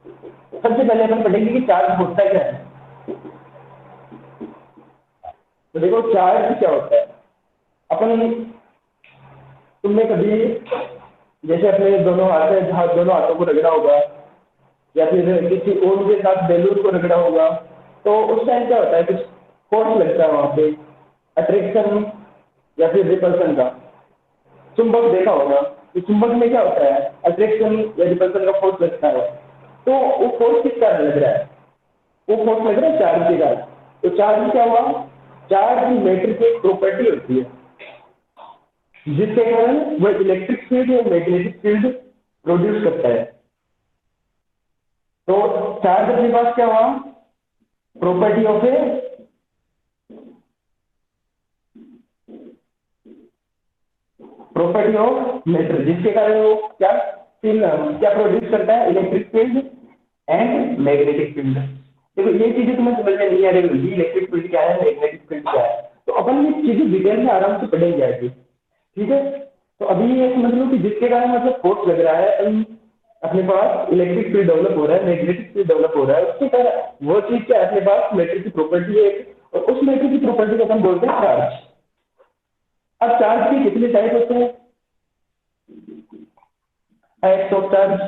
सबसे पहले अपन पढ़ेंगे कि चार्ज होता क्या है। तो देखो चार्ज क्या होता है। अपन तुमने कभी जैसे अपने दोनों हाथों को रगड़ा होगा, या फिर किसी और के साथ बैलून को रगड़ा होगा, तो उस टाइम क्या होता है, कुछ फोर्स लगता है वहां पे, अट्रैक्शन या फिर रिपल्सन का। चुंबक देखा होगा कि चुंबक में क्या होता है, अट्रैक्शन या रिपल्सन का फोर्स लगता है। तो वो फोर्स किस कारण लग रहा है, वो फोर्स लग रहा है चार्ज के कारण। तो चार्ज क्या हुआ, चार्ज मैटर की एक प्रॉपर्टी होती है जिसके कारण वो इलेक्ट्रिक फील्ड या मैग्नेटिक फील्ड प्रोड्यूस करता है। तो चार्ज अपने पास क्या हुआ, property of a property of matter, जिसके कारण वो क्या प्रोड्यूस करता है, electric field and magnetic field. देखो ये चीजें तुम्हें समझ में नहीं आ रही होगी, इलेक्ट्रिक फील्ड क्या है, मैग्नेटिक फील्ड क्या है, तो अपन ये चीजें डिटेल में आराम से पढ़ेंगे आगे। ठीक है। तो अभी ये समझ लो कि जिसके कारण मतलब फोर्स लग रहा है, अपने पास इलेक्ट्रिक फील्ड डेवलप हो रहा है, मैग्नेटिक फील्ड डेवलप हो रहा है, उसके कारण वो चीज क्या है, अपने पास मैटर की प्रॉपर्टी है एक, और उस मैटर की प्रॉपर्टी को अपन बोलते हैं चार्ज। अब चार्ज के कितने टाइप होते हैं, टाइप्स ऑफ चार्ज।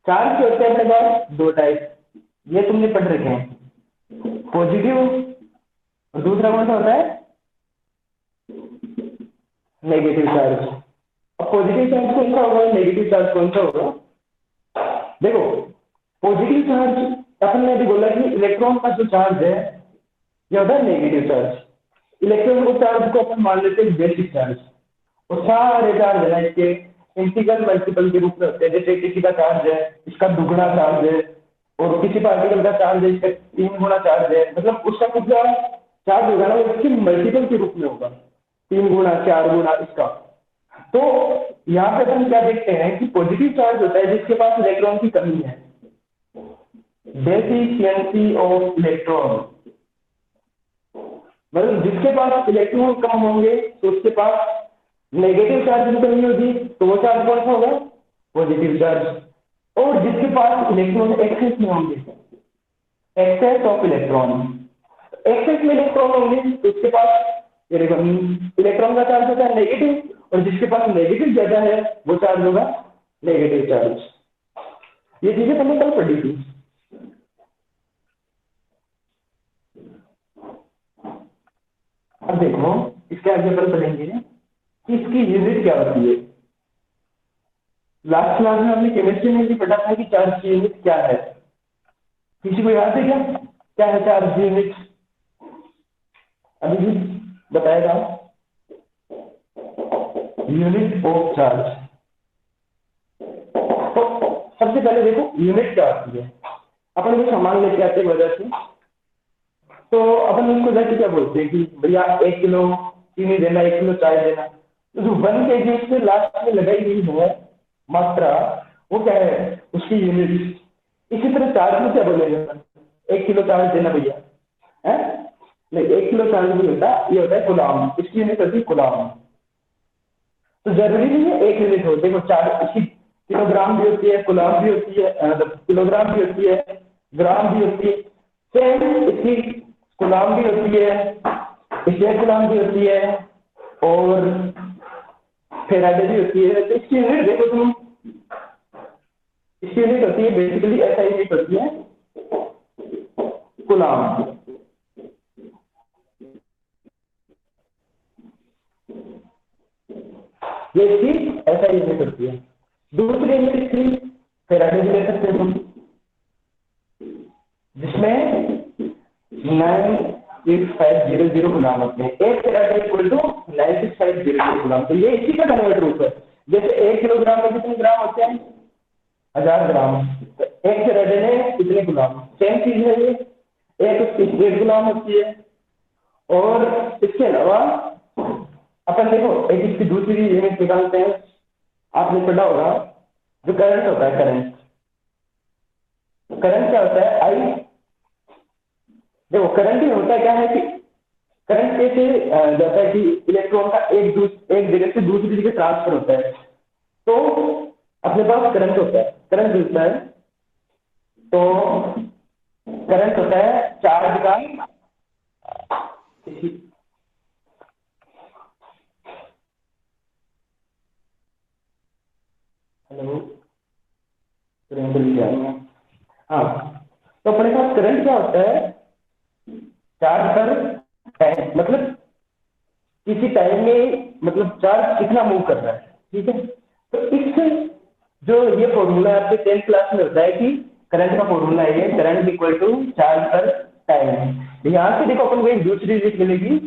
चार्ज के होते हैं अपने पास दो टाइप, ये तुमने पढ़ रखे हैं, पॉजिटिव और दूसरा कौन सा होता है, नेगेटिव चार्ज। अब पॉजिटिव चार्ज कौन सा होगा, नेगेटिव चार्ज कौन सा होगा। देखो पॉजिटिव चार्ज, अपन ने अभी बोला कि इलेक्ट्रॉन का जो चार्ज है ये होता है नेगेटिव चार्ज। इलेक्ट्रॉन को चार्ज को अपन मान लेते हैं बेसिक चार्ज, और सारे चार्ज है ना इसके इंटीग्रल मल्टीपल के रूप में होते हैं। जैसे किसी का चार्ज है, इसका दुगुना चार्ज है, और किसी पार्टिकल का चार्ज है, इसका 3 गुना चार्ज है, मतलब उसका कुछ चार्ज होगा ना वो इसके मल्टीपल के रूप में होगा, 3 गुना 4 गुना इसका। तो यहाँ पे अपन क्या देखते हैं कि पॉजिटिव चार्ज होता है जिसके पास इलेक्ट्रॉन की कमी है, डेफिशिएंसी ऑफ इलेक्ट्रॉन, मतलब जिसके पास इलेक्ट्रॉन कम होंगे तो उसके पास नेगेटिव चार्ज की कमी होगी, तो वो चार्ज कौन सा होगा, पॉजिटिव चार्ज। और जिसके पास इलेक्ट्रॉन एक्सेस में होंगे, एक्सेस ऑफ इलेक्ट्रॉन, एक्सेस में इलेक्ट्रॉन होंगे तो उसके पास इलेक्ट्रॉन का चार्ज होता है नेगेटिव, और जिसके पास नेगेटिव ज्यादा है वो चार्ज होगा नेगेटिव चार्ज। ये चीजें हमने कल पढ़ी थी। अब देखो इसके आगे अपन पढ़ेंगे कि इसकी यूनिट क्या होती है। लास्ट क्लास में हमने केमिस्ट्री में भी पढ़ा था कि चार्ज की यूनिट क्या है, किसी को याद है क्या, क्या है चार्ज की यूनिट, अभी भी बताएगा, यूनिट ऑफ चार्ज। तो सबसे पहले देखो यूनिट क्या होती है। अपन को सामान लेके आते हैं बाजार से, तो अपन उसको जाके क्या बोलते हैं कि भैया 1 किलो चीनी देना, 1 किलो चाय देना। तो जो 1 kg उससे लास्ट में लगाई गई है मात्रा, वो क्या है, उसकी यूनिट। इसी तरह चार्ज में क्या बोलेगा, 1 किलो चार्ज देना भैया है, नहीं 1 किलो चार्ज नहीं होता, ये होता है गुलाम, इसकी यूनिट होती है गुलाम। तो जरूरी नहीं है 1 यूनिट हो, देखो चार्ज इसकी किलोग्राम भी होती है, गुलाम भी होती है, मतलब किलोग्राम भी होती है, ग्राम भी होती है, सेम इसकी गुलाम भी होती है, इसकी गुलाम भी होती है, और फेराडे भी होती है। तो इसकी यूनिट देखो तुम, इसकी यूनिट होती है बेसिकली ऐसा यूनिट होती है गुलाम। ये इसकी ऐसा यूनिट होती है। दूसरी यूनिट इसकी फेराडे भी ले सकते हैं तुम, जिसमें 96500 गुलाम होते हैं। 1 फेराडे इक्वल टू 96500 गुलाम। तो ये इसी का कन्वर्ट रूप है। जैसे 1 किलोग्राम में कितने ग्राम होते हैं, 1000 ग्राम, तो 1 फेराडे में कितने गुलाम, सेम चीज है ये, एक उसकी 1 गुलाम होती है। और इसके अलावा अपन देखो एक इसकी दूसरी यूनिट निकालते हैं, आपने पढ़ा होगा जो करंट होता है, करंट। करंट क्या होता है, आई, देखो करंट ही होता है क्या है कि करंट कैसे जाता है कि इलेक्ट्रॉन का एक जगह से दूसरी जगह ट्रांसफर होता है, तो अपने पास करंट होता है, करंट मिलता है। तो करंट होता है चार्ज का, हेलो हाँ, तो अपने पास करंट क्या होता है, चार्ज पर टाइम, मतलब किसी टाइम में, मतलब चार्ज कितना मूव कर रहा है, ठीक है। तो इस जो ये फॉर्मूला आपके 10th क्लास में होता है कि करंट का फॉर्मूला है, ये करंट इक्वल टू चार्ज पर टाइम। यहाँ से देखो अपन को एक दूसरी चीज मिलेगी,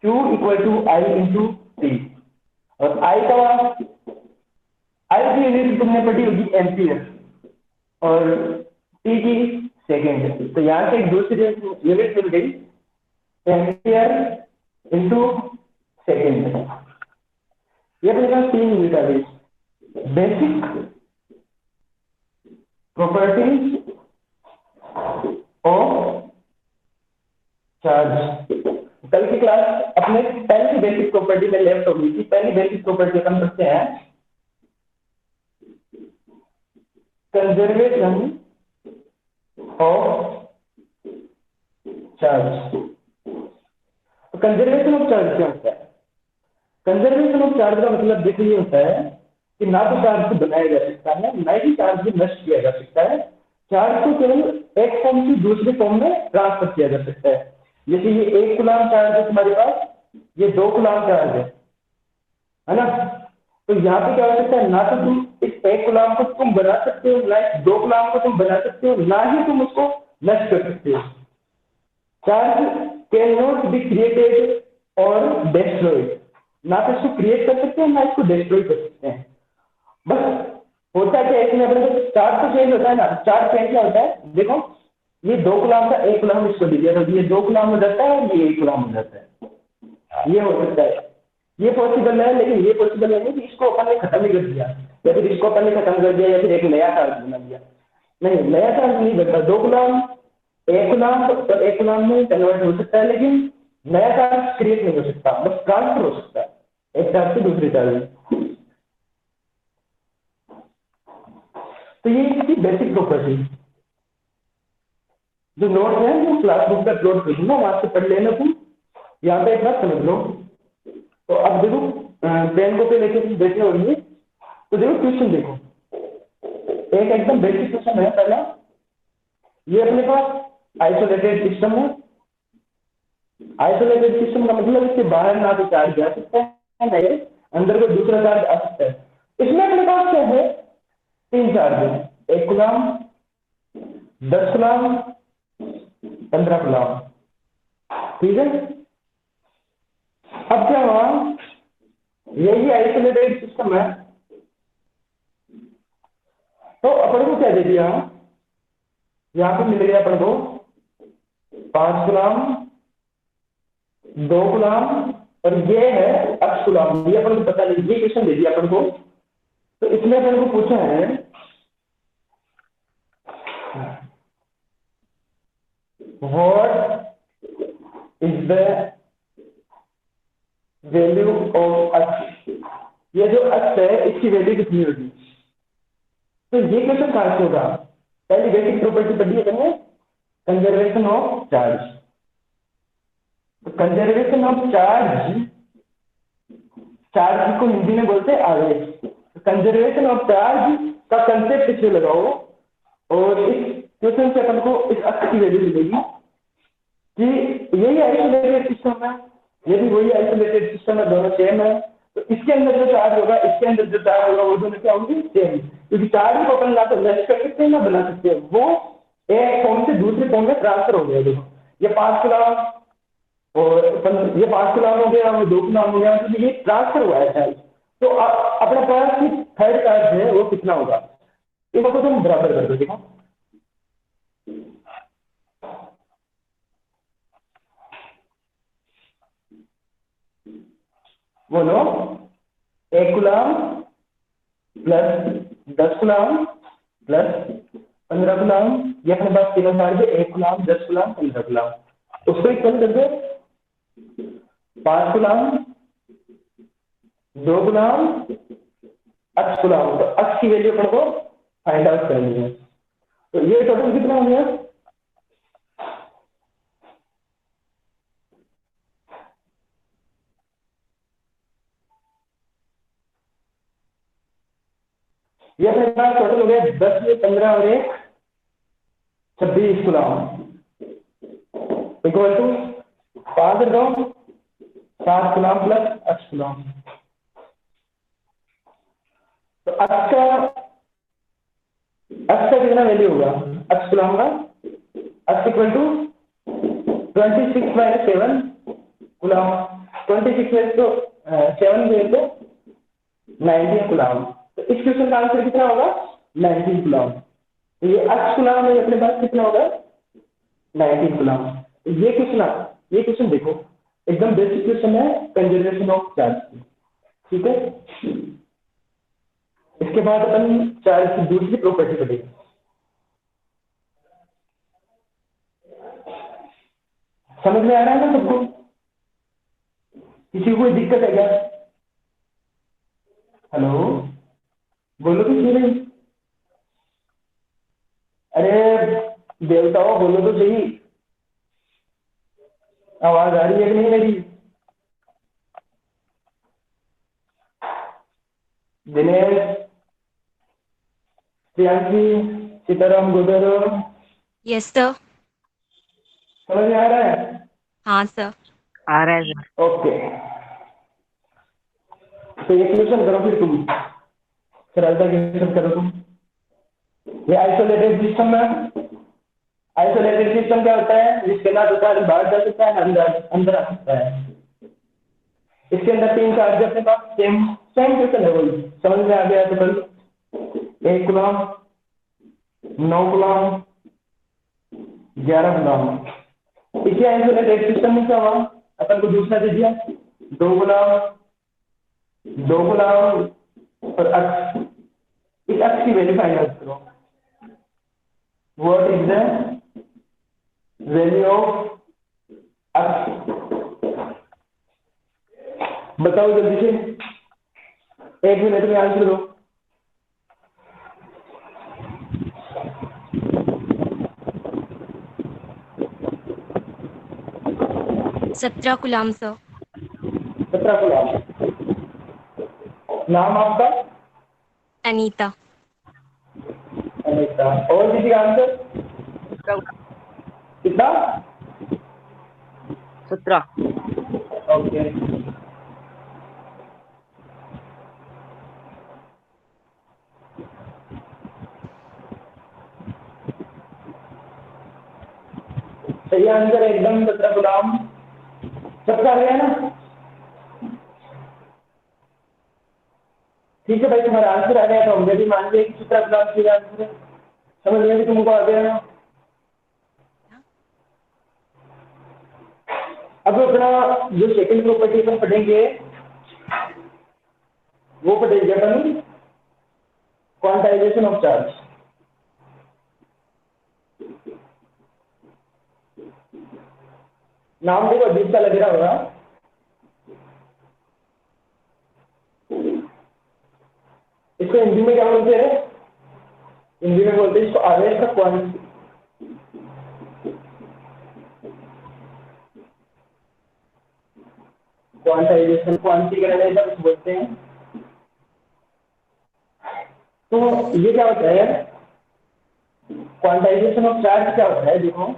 Q equal to I into t, और आई का आई की यूनिट तुमने पढ़ी होगी एम्पियर, और टी की सेकेंड। तो यहाँ से एक दूसरी यूनिट मिल गई एम्पियर इंटू सेकेंड। ये अपने पास 3 यूनिट आ गई। Basic properties of charge. कल की क्लास अपने पहली बेसिक प्रॉपर्टी में लेफ्ट होगी थी। पहली बेसिक प्रॉपर्टी हम करते हैं कंजर्वेशन ऑफ चार्ज। तो कंजर्वेशन ऑफ चार्ज क्या होता है? कंजर्वेशन ऑफ चार्ज का मतलब देखिए ये होता है कि ना तो चार्ज को बनाया जा सकता है, ना ही चार्ज को नष्ट किया जा सकता है। चार्ज को केवल एक फॉर्म से दूसरे फॉर्म में ट्रांसफर किया जा सकता है। जैसे ये 1 कूलम्ब चार्ज है तुम्हारे पास, ये 2 कूलम्ब चार्ज है ना। तो यहाँ पे क्या हो सकता है, ना तो तुम इस 1 कूलम्ब को तुम बना सकते हो, ना इस 2 कूलम्ब को तुम बना सकते हो, ना ही तुम उसको नष्ट कर सकते हो। Charge can not be created और डिस्ट्रॉयड, ना तो इसको क्रिएट कर सकते हैं, ना इसको डिस्ट्रॉय कर सकते हैं। बस होता क्या है इसमें, अपने को चार्ज तो चेंज होता है ना। चार्ज चेंज क्या होता है, देखो ये 2 कूलम्ब का 1 कूलम्ब इसको दे दिया, तो ये 2 कूलम्ब हो जाता है और ये 1 कूलम्ब हो जाता है। ये हो सकता है, ये पॉसिबल है, लेकिन ये पॉसिबल है नहीं कि इसको अपन ने खत्म ही कर दिया, या फिर इसको अपन ने खत्म कर दिया, या फिर एक नया चार्ज बना दिया। नहीं, नया चार्ज नहीं बनता। 2 कूलम्ब 1 कूलम्ब और 1 कूलम्ब में कन्वर्ट हो सकता है, लेकिन नया चार्ज क्रिएट नहीं हो सकता, बस ट्रांसफर हो सकता है एक चार्ज से दूसरे चार्ज में। तो ये इसकी बेसिक प्रॉपर्टी। जो नोट है वो क्लास बुक पर अपलोड कर दूंगा, वहां से पढ़ लेना तुम। यहाँ पे एक बात समझ लो। तो अब देखो पेन को पे लेके तुम बैठे हो रही है, तो देखो क्वेश्चन देखो, एक एकदम बेसिक क्वेश्चन है पहला। ये अपने पास आइसोलेटेड सिस्टम है। आइसोलेटेड सिस्टम का मतलब इसके बाहर ना तो चार्ज जा सकता है, ना अंदर को दूसरा चार्ज आ सकता है। इसमें अपने पास क्या है, 3 चार्ज है, 1 कूलम्ब, 10 कूलम्ब, 15 कूलम्ब, ठीक है। अब क्या हुआ, यही आइसोलेटेड सिस्टम है, तो अपन को क्या दे दिया, यहाँ पे मिल गया अपन को 5 कूलम्ब, 2 कूलम्ब, और ये है 8 कूलम्ब। ये अपन को पता नहीं, ये क्वेश्चन दे दिया अपन को। तो इसमें अपन को पूछा है what is the value of अक्ष। ये जो अक्ष है इसकी वैल्यू कितनी होगी। तो ये क्वेश्चन कहां से होगा, पहली बेसिक प्रॉपर्टी पढ़ी है तुमने, कंजर्वेशन ऑफ चार्ज। तो कंजर्वेशन ऑफ चार्ज, चार्ज को हिंदी में बोलते हैं आवेश। तो कंजर्वेशन ऑफ चार्ज का कंसेप्ट इसमें लगाओ, और इस क्वेश्चन से अपन को इस अक्ष की वैल्यू मिलेगी कि यही आइसोलेटेड सिस्टम है, ये भी वही आइसोलेटेड सिस्टम है, दोनों सेम है। तो इसके अंदर जो चार्ज होगा, इसके अंदर जो चार्ज होगा, वो दोनों क्या होंगे, सेम। क्योंकि चार्ज को अपन ना तो नष्ट कर सकते हैं ना बना सकते हैं, वो एक फॉर्म से दूसरे फॉर्म में ट्रांसफर हो गया। देखो ये 5 कूलम्ब और ये 5 कूलम्ब हो गया, वो 2 कूलम्ब हो गया, तो ये ट्रांसफर हुआ है चार्ज। तो अपने पास थर्ड चार्ज है वो कितना होगा, इनको तुम बराबर कर दो। देखो बोलो, 1 coulomb plus 10 coulomb plus 15 coulomb, ये अपने पास तीनों चार्ज है, 1 कूलम्ब, 10 कूलम्ब, 15 कूलम्ब। उसको इक्वल कर दो, 5 गुलाम, 2 गुलाम, x गुलाम। तो x की वैल्यू अपन को फाइंड आउट करनी है। तो ये टोटल कितना हो गया? ये अपने पास टोटल हो गया 10 में 15 और 1 26 गुलाम इक्वल टू 5 2 7 गुलाम प्लस x गुलाम। तो x का कितना वैल्यू होगा? x गुलाम का x इक्वल टू 26 माइनस 7 गुलाम। 26 में तो 7 में तो 19 गुलाम। तो इस क्वेश्चन का आंसर कितना होगा? 19 गुलाम। तो ये x गुलाम है अपने पास कितना होगा? 19 गुलाम। तो ये क्वेश्चन देखो एकदम बेसिक क्वेश्चन है कंजर्वेशन ऑफ चार्ज की, ठीक है। इसके बाद अपन चार्ज की दूसरी प्रॉपर्टी पढ़ेंगे। समझ में आ रहा है ना सबको? किसी को कोई दिक्कत है क्या? हेलो, बोलो तो क्यों नहीं? अरे देवताओं बोलो तो सही, आवाज आ रही है कि नहीं मेरी? दिनेश, प्रियांकी, सीताराम, गोदर, यस सर। समझ में आ रहा है? हाँ सर। आ रहा है सर। ओके, तो ये क्वेश्चन करो फिर तुम, सरलता क्वेश्चन करो तुम। ये आइसोलेटेड सिस्टम में, आइसोलेटेड सिस्टम क्या होता है? जिसके ना तो चार्ज बाहर जा सकता है, अंदर अंदर आ सकता है। इसके अंदर 3 चार्ज अपने पास, सेम सेम क्वेश्चन है वही। समझ में आ गया तो कल 1 गुलाम, 9 गुलाम, 11 गुलाम। इसी आइसोलेटेड सिस्टम में क्या हुआ? अपन को दूसरा दे दिया 2 गुलाम, 2 गुलाम और x। इस x की वैल्यू फाइंड आउट करो। What is the value of x? बताओ जल्दी से, 1 मिनट में आंसर दो। सत्रह गुलाम सर। 17 गुलाम। नाम आपका? अनीता। अनीता। और किसी का आंसर? कितना? 17। ओके, सही आंसर एकदम 17 गुलाम। सबका आ गया ना? ठीक है भाई, तुम्हारा आंसर आ गया तो हमने भी मान लिया कि 17 गुलाम की आंसर है। समझ लिया कि तुमको आ गया ना? अब अपना जो सेकंड प्रॉपर्टी अपन पढ़ेंगे वो पढ़ेंगे अपन क्वांटाइजेशन ऑफ चार्ज। नाम देखो अजीब सा लग रहा होगा। इसको हिंदी में क्या बोलते हैं? हिंदी में बोलते हैं इसको आवेश का क्वांटिटी। क्वांटाइजेशन, क्वांटिटी कुछ बोलते हैं। तो ये क्या होता है? क्वांटाइजेशन ऑफ चार्ज क्या होता है? देखो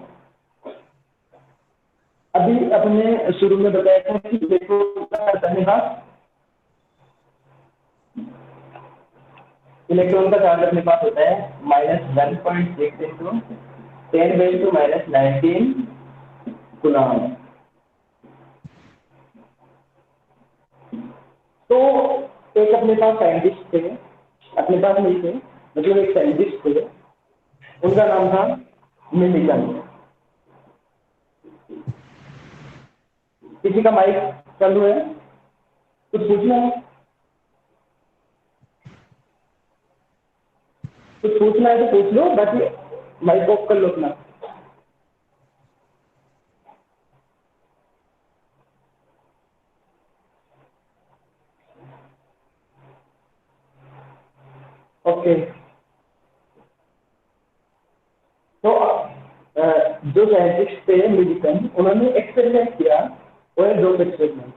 अभी अपने शुरू में बताया था कि इलेक्ट्रॉन का चार्ज अपने पास होता है -1.6 इंटू 10⁻⁻19 गुलाम। तो एक अपने पास साइंटिस्ट थे, अपने पास नहीं थे, मतलब एक साइंटिस्ट थे, उनका नाम था मिलिकन। किसी का माइक चालू है? कुछ पूछना है? कुछ पूछना है तो पूछ लो, बाकी माइक ऑफ कर लो अपना। ओके, तो जो साइंटिस्ट थे मिलिकन, उन्होंने एक्सपेरिमेंट किया, oil drop experiment,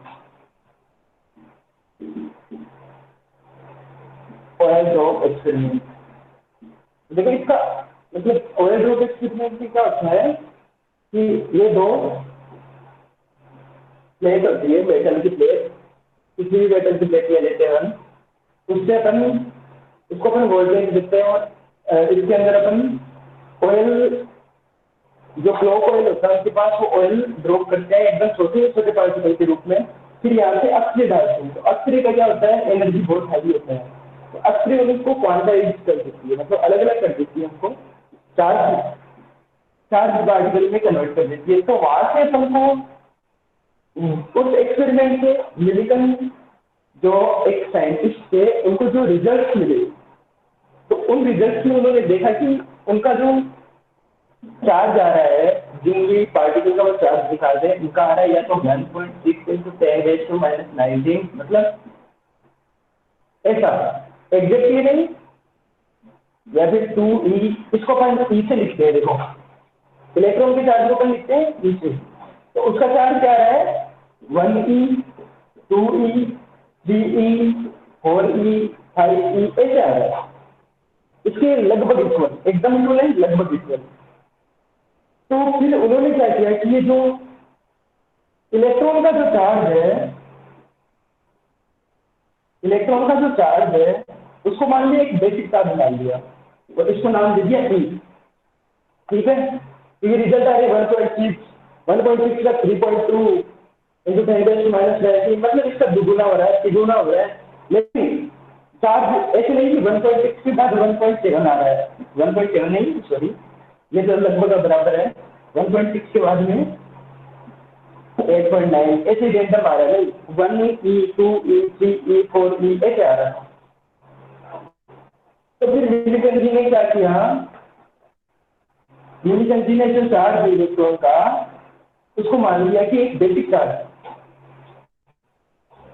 oil drop experiment. देखो इसका मतलब ऑयल ड्रॉप एक्सपेरिमेंट में क्या होता है कि ये दो प्लेट होती है, मेटल की प्लेट, किसी भी मेटल की प्लेट ले लेते हैं हम, उससे अपन उसको अपन वोल्टेज देते हैं, और इसके अंदर अपन ऑयल, जो क्लॉक ऑयल होता है उसके पास, वो ऑयल ड्रॉप करते हैं एकदम छोटे छोटे पार्टिकल के रूप में, फिर यहाँ से अक्सरे डालते हैं। तो अक्सरे का क्या होता है, एनर्जी बहुत हाई होता है, तो अक्सरे उसको क्वांटाइज कर देती है, मतलब अलग अलग कर देती है, हमको चार्ज चार्ज पार्टिकल में कन्वर्ट कर देती है। तो वहां से अपन को उस एक्सपेरिमेंट से मिलिकन जो एक साइंटिस्ट थे, उनको जो रिजल्ट मिले, तो उन रिजल्ट में उन्होंने देखा कि उनका जो चार्ज आ रहा है, जिन भी पार्टिकल का वो चार्ज दिखा दे, उनका आ रहा है या तो 1.6 इंटू 10⁻⁹, मतलब ऐसा एग्जैक्टली नहीं, या फिर 2e, इसको अपन ई से लिखते हैं। देखो इलेक्ट्रॉन के चार्ज को अपन लिखते हैं ई से, तो उसका चार्ज क्या आ रहा है, 1e, 2e, 3e, 4e, 5e, ऐसे आ रहा है, इसके लगभग इक्वल, एकदम इक्वल नहीं, लगभग इक्वल। तो फिर उन्होंने क्या किया कि ये जो इलेक्ट्रॉन का जो चार्ज है, इलेक्ट्रॉन का जो चार्ज है, उसको मान लिया एक बेसिक चार्ज मान लिया, और इसको नाम दे दिया ई। ठीक है, तो ये रिजल्ट आ रही है 1.6 का 3.2 इंटू 10⁻⁹, मतलब इसका दुगुना हो रहा है, तिगुना हो रहा है। लेकिन चार्ज ऐसे नहीं कि 1.6 के बाद 1.7 आ रहा है, 1.7 नहीं, सॉरी, ये तो लगभग बराबर है, 1.6 के बाद में 8.9, ऐसे रैंडम आ रहा है, 1e, 2e, 3e, 4e, ऐसे आ रहा है। तो फिर मिलिकन जी ने क्या किया, मिलिकन जी ने जो चार्ज इलेक्ट्रॉन का, उसको मान लिया कि एक बेसिक चार्ज,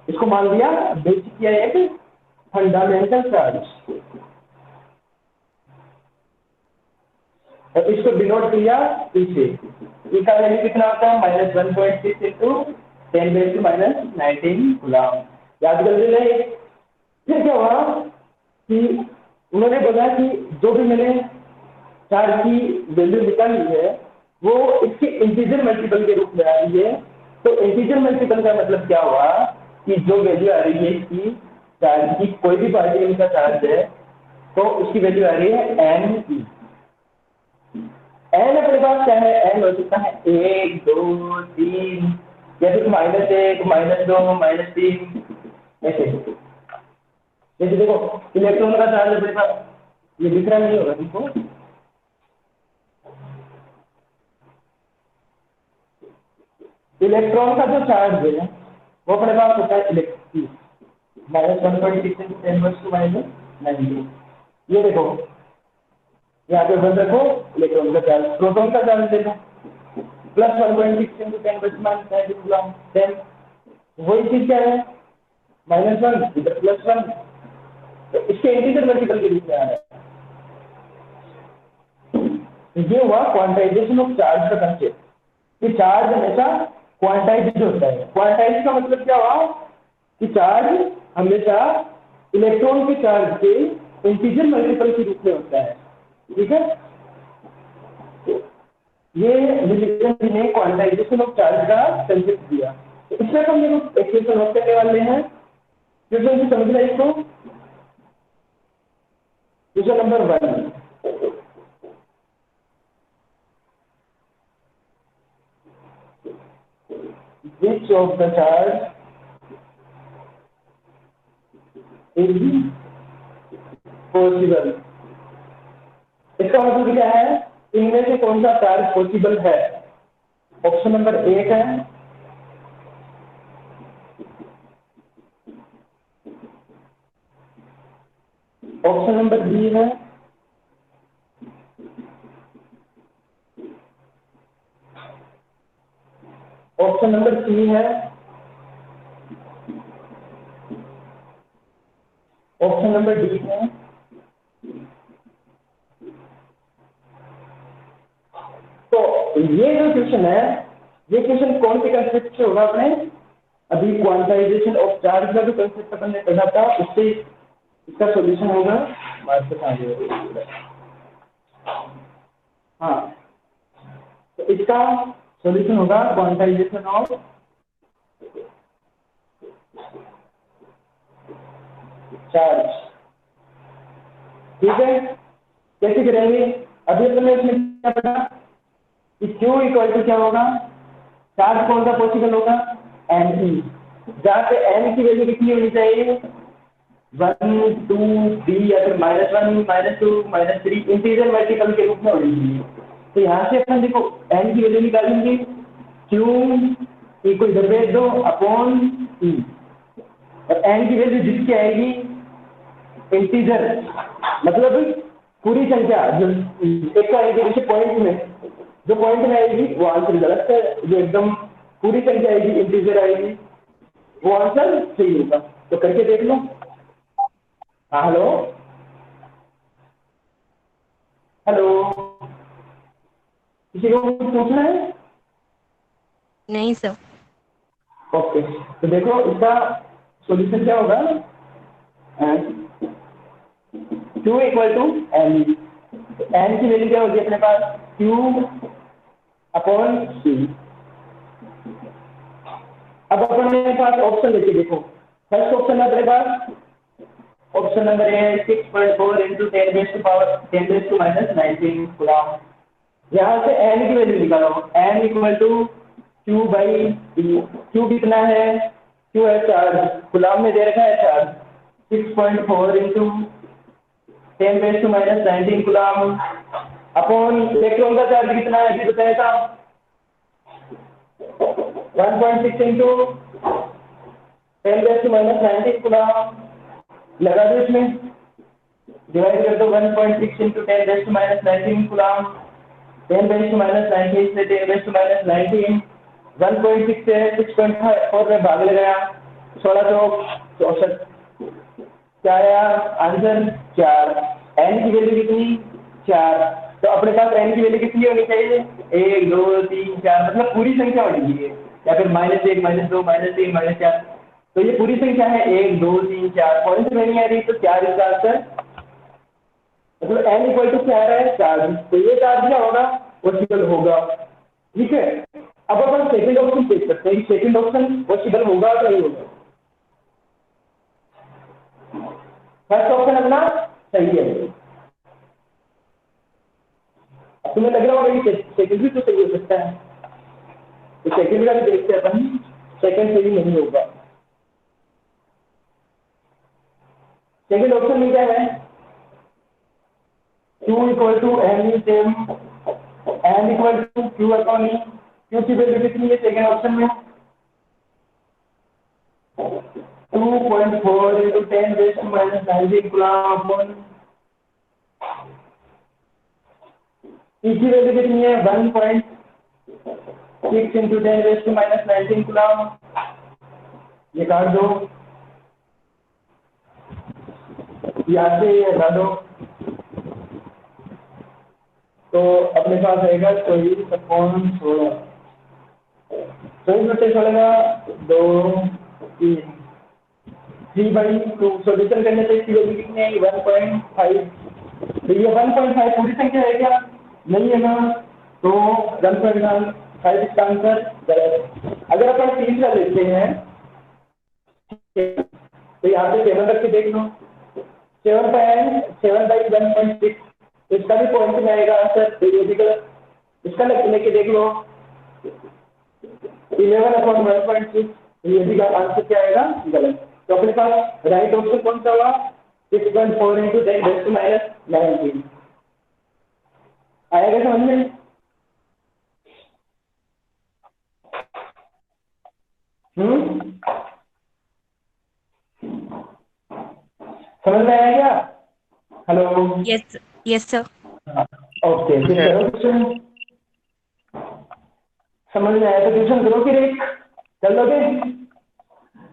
इसको मान लिया बेसिक या एक फंडामेंटल चार्ज, और इसको डिनोट किया इसे। ई का वैल्यू कितना होता है, -1.6 इंटू 10⁻⁹ कूलम, याद कर ले। फिर क्या हुआ कि उन्होंने बोला कि जो भी मैंने चार्ज की वैल्यू निकाली है, वो इसके इंटीजर मल्टीपल के रूप में आ रही है। तो इंटीजर मल्टीपल का मतलब क्या हुआ कि जो वैल्यू आ रही है इसकी चार्ज की, कोई भी पार्टिकल का चार्ज है, तो उसकी वैल्यू आ रही है एन ई। एन अपने पास क्या है, एन हो सकता है 1, 2, 3, या फिर -1, -2, -3, ऐसे। जैसे देखो इलेक्ट्रॉन का चार्ज अपने पास, ये दिख रहा नहीं होगा तुमको, इलेक्ट्रॉन का जो चार्ज है वो अपने पास होता है इलेक्ट्रिक -1.6 इंटू 10⁻⁹। ये देखो यहाँ पे बंद रखो इलेक्ट्रॉन का चार्ज, प्रोटॉन का चार्ज देखो +1.6 इंटू 10⁻⁹ कूलम, देन वही चीज क्या है, -1 इधर +1, तो इसके इंटीजर मल्टीपल के रूप में आ रहा है। ये हुआ क्वांटाइजेशन ऑफ चार्ज का कंसेप्ट, कि चार्ज हमेशा क्वांटाइज्ड होता है। क्वांटाइज का मतलब क्या हुआ कि चार्ज हमेशा इलेक्ट्रॉन के चार्ज के इंटीजर मल्टीपल के रूप में होता है। ठीक है, तो ये मिलिकन जी ने क्वांटाइजेशन ऑफ चार्ज का कंसेप्ट दिया। तो इसमें हम ये एक्सप्रेशन नोट करने वाले हैं, क्वेश्चन समझना इसको। Question number 1, which of the charge is possible? इसका मतलब क्या है, इनमें से कौन सा चार्ज पॉसिबल है? ऑप्शन नंबर 1 है, ऑप्शन नंबर बी है, ऑप्शन नंबर सी है, ऑप्शन नंबर डी है, ये जो क्वेश्चन है, ये क्वेश्चन कौन से कंसेप्ट से होगा? अपने अभी क्वांटाइजेशन ऑफ चार्ज का जो कंसेप्ट अपन ने पढ़ा था, उससे इसका सॉल्यूशन होगा। हाँ, तो इसका सॉल्यूशन होगा क्वांटाइजेशन ऑफ चार्ज। ठीक है, कैसे करेंगे? अभी अपने इसमें क्या पढ़ा कि Q इक्वल टू क्या होगा? चार्ज कौन सा पॉसिबल होगा? एम ई, जहाँ पे एम की वैल्यू कितनी होनी चाहिए? 1 2 3 या फिर -1 -2 -3 इंटीजर मल्टीपल के रूप में होनी चाहिए। तो यहाँ से अपन देखो एम की वैल्यू निकालेंगे, Q इक्वल डिवाइड दो अपॉन ई, और एन की वैल्यू जिसकी आएगी इंटीजर, मतलब पूरी संख्या, जो एक आएगी जैसे पॉइंट में, जो पॉइंट में आएगी वो आंसर गलत है, जो एकदम पूरी संख्या आएगी इंटीजर आएगी वो आंसर सही होगा। तो करके देख लो। हाँ हेलो हेलो, किसी को कुछ पूछना है? नहीं सर। ओके, तो देखो इसका सॉल्यूशन क्या होगा? Q equal to n, n की वैल्यू क्या होगी अपने पास? Q अपॉन सी। अब अपने पास ऑप्शन देखिए, देखो फर्स्ट ऑप्शन है अपने पास, option number A 6.4 into 10 coulomb. यहाँ से एन की वैल्यू निकालो, n equal to q by t. Q कितना है? क्यू है चार्ज, गुलाम में दे रखा है चार्ज 6.4 इंटू 10 गुलाम अपॉन इलेक्ट्रॉन का चार्ज कितना है अभी बताया था? 1.6 इंटू 10 गुलाम। लगा दो इसमें, डिवाइड कर दो 1.6 इंटू 10 गुलाम, 10 से 10 1.6 से 6.4 में भाग लगाया, 16 चौक 64, क्या आया आंसर? 4। एन की वैल्यू कितनी? 4। तो अपने पास एन की वैल्यू कितनी होनी चाहिए? 1 2 3 4, मतलब पूरी संख्या होनी चाहिए, या फिर -1 -2 -3 -4। तो ये पूरी संख्या है 1 2 3 4, पॉइंट में नहीं आ रही, तो 4 इसका आंसर, मतलब एन इक्वल टू क्या है? चार्ज। तो ये चार्ज क्या होगा? पॉसिबल होगा। ठीक है, अब अपन सेकंड ऑप्शन देख सकते हैं, सेकंड ऑप्शन पॉसिबल होगा या नहीं होगा। फर्स्ट ऑप्शन अपना सही है। अब तुम्हें लग रहा होगा कि सेकंड भी तो सही हो सकता है, तो सेकंड का भी देखते हैं अपन, सेकंड सही नहीं होगा। सेकंड ऑप्शन में क्या है? Q equal to m e same, m equal to q upon e. Q की वैल्यू कितनी है सेकंड ऑप्शन में? 2.4 इंटू 10 गुलाम अपॉन ई की वैल्यू कितनी है? 1.6 इंटू 10 गुलाम। ये काट दो, यहाँ से ये हटा दो, तो अपने पास आएगा 24/16। 24/16 का 2 3 3/2। सोल्यूशन करने से इसकी वैल्यू कितनी आएगी? 1.5। तो ये 1.5 पूरी संख्या है क्या? नहीं है ना, तो 1.5 इसका आंसर गलत। अगर अपन तीसरा लेते हैं, तो यहाँ पे 7 रख के देख लो, 7/1.6, इसका भी पॉइंट में आएगा आंसर, तो ये भी गलत। इसका लेके देख लो 11/1.6, ये भी आंसर क्या आएगा? गलत। तो अपने पास राइट ऑप्शन कौन सा हुआ? 6.4 इंटू 10 आएगा समझ में? समझ में आया क्या? Hello, yes yes sir. Okay, फिर करो क्वेश्चन। समझ में आया तो ट्यूशन करो, फिर एक कर लोगे?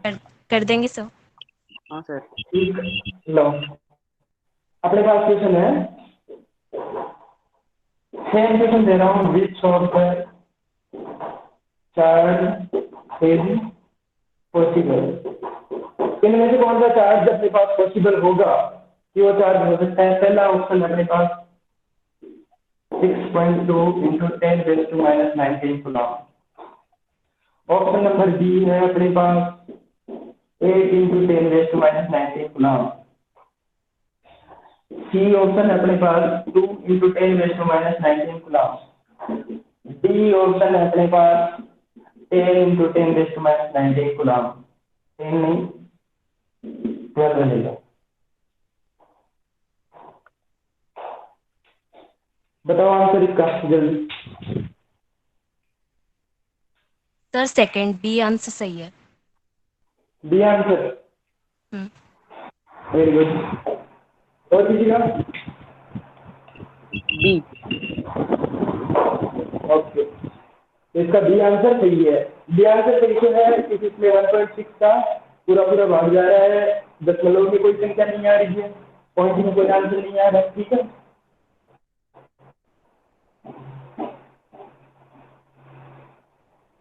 कर, कर देंगे सर। हाँ सर। ठीक, लो अपने पास क्वेश्चन है सेम क्वेश्चन दे रहा हूँ, which of the charge is possible, इनमें से कौन सा चार्ज अपने पास पॉसिबल होगा कि वो चार्ज हो सकता है। पहला ऑप्शन अपने पास 6.2 into 10⁻⁻19 coulomb. Option number B है अपने पास 8 इंटू 10⁻⁻19 कूलम। सी ऑप्शन है अपने पास 2 इंटू 10⁻⁻19 कूलम। डी ऑप्शन है अपने पास 10 इंटू 10⁻⁻19 कूलम। 10 नहीं 12 बनेगा। बताओ आंसर इसका जल्दी। सर सेकंड बी आंसर सही है। B answer, very good. और दीजिएगा बी। ओके, तो इसका बी आंसर सही है। बी आंसर सही क्यों है क्योंकि इसमें 1.6 का पूरा पूरा भाग जा रहा है, दशमलव की कोई संख्या नहीं आ रही है, पॉइंट में कोई आंसर नहीं आ रहा है। ठीक है,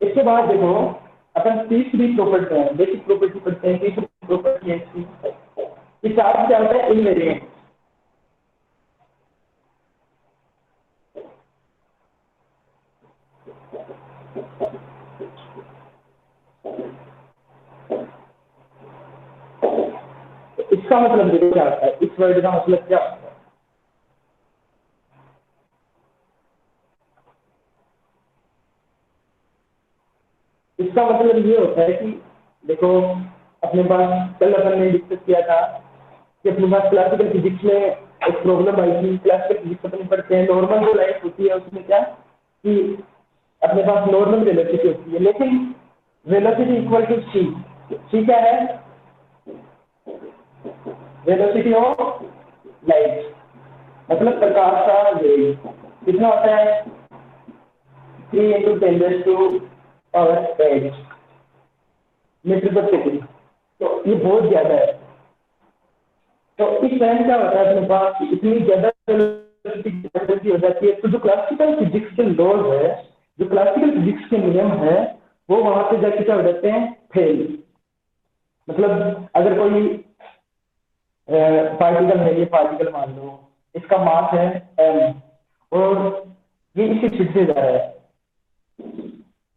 इसके बाद देखो अपन तीसरी प्रॉपर्टी है, बेसिक प्रॉपर्टी पढ़ते हैं। तीसरी प्रॉपर्टी है कि चार्ज क्या होता है, इनवेरिएंट। इसका मतलब देखो क्या होता है, इस वर्ड का मतलब क्या होता है। इसका मतलब ये होता है कि देखो अपने पास कल अपन ने डिस्कस किया था कि अपने पास क्लासिकल फिजिक्स में एक प्रॉब्लम आई थी। क्लासिकल फिजिक्स अपन पढ़ते हैं, नॉर्मल जो लाइट होती है उसमें क्या कि अपने पास नॉर्मल वेलोसिटी होती है, लेकिन वेलोसिटी इक्वल टू सी। सी क्या है, वेलोसिटी ऑफ लाइट, मतलब प्रकाश का वेग कितना होता है 3 इंटू 10⁻⁸ मीटर पर सेकेंड। तो ये बहुत ज्यादा है। तो इस टाइम क्या होता है अपने पास इतनी ज्यादा वेलोसिटी हो जाती है, तो जो क्लासिकल फिजिक्स के लॉज है, जो क्लासिकल फिजिक्स के नियम है, वो वहां पे जाके क्या हो जाते हैं, फेल। मतलब अगर कोई पार्टिकल है, ये पार्टिकल मान लो, इसका मास है m और ये इसी स्पीड से जा रहा है,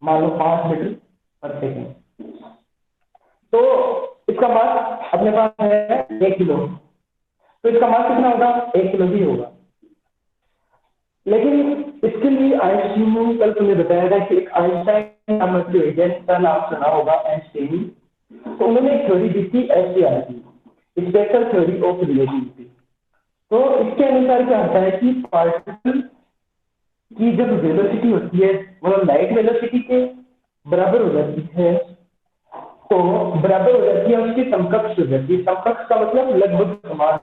मान लो 5 मीटर पर सेकेंड। तो इसका मास अपने पास है 1 किलो, तो इसका मास कितना होगा, 1 किलो ही होगा। लेकिन इसके लिए आइंस्टीन ने कल तुम्हें बताया था कि एक आइंस्टाइन नामक जो एजेंट का नाम सुना होगा, आइंस्टीन। तो उन्होंने एक थ्योरी दी थी एसटीआर की, स्पेशल थ्योरी ऑफ रिलेटिविटी। तो इसके अनुसार क्या होता है कि पार्टिकल की जब वेलोसिटी होती है वो लाइट वेलोसिटी के बराबर हो जाती है, तो बराबर हो जाती है उसकी समकक्ष हो जाती है। समकक्ष का मतलब लगभग समान।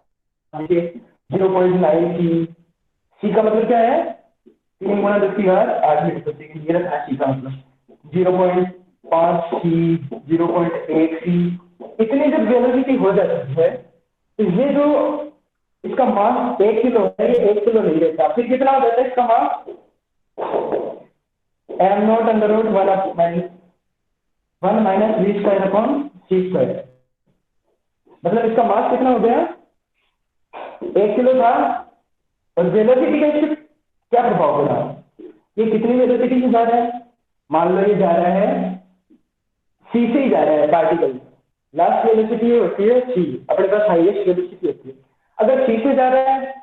0.9 सी का मतलब क्या है, 3 गुणा 10⁸ मीटर पर सेकेंड, ये रखा सी का मतलब। 0.5 सी, 0.1 सी, इतनी जब वेलोसिटी हो जाती है तो ये जो इसका मास 1 किलो है, ये 1 किलो नहीं रहता। फिर कितना हो जाता है इसका मास, m0 √1 माइनस v²/c²। मतलब इसका मास कितना हो गया, 1 किलो था। और वेलोसिटी का इस क्या प्रभाव पड़ा, ये कितनी वेलोसिटी से जा रहा है, मान लो ये जा रहा है सी से ही जा रहा है पार्टिकल। लास्ट वेलोसिटी ये होती है सी, अपने पास हाईएस्ट वेलोसिटी होती है। अगर सी से जा रहा है,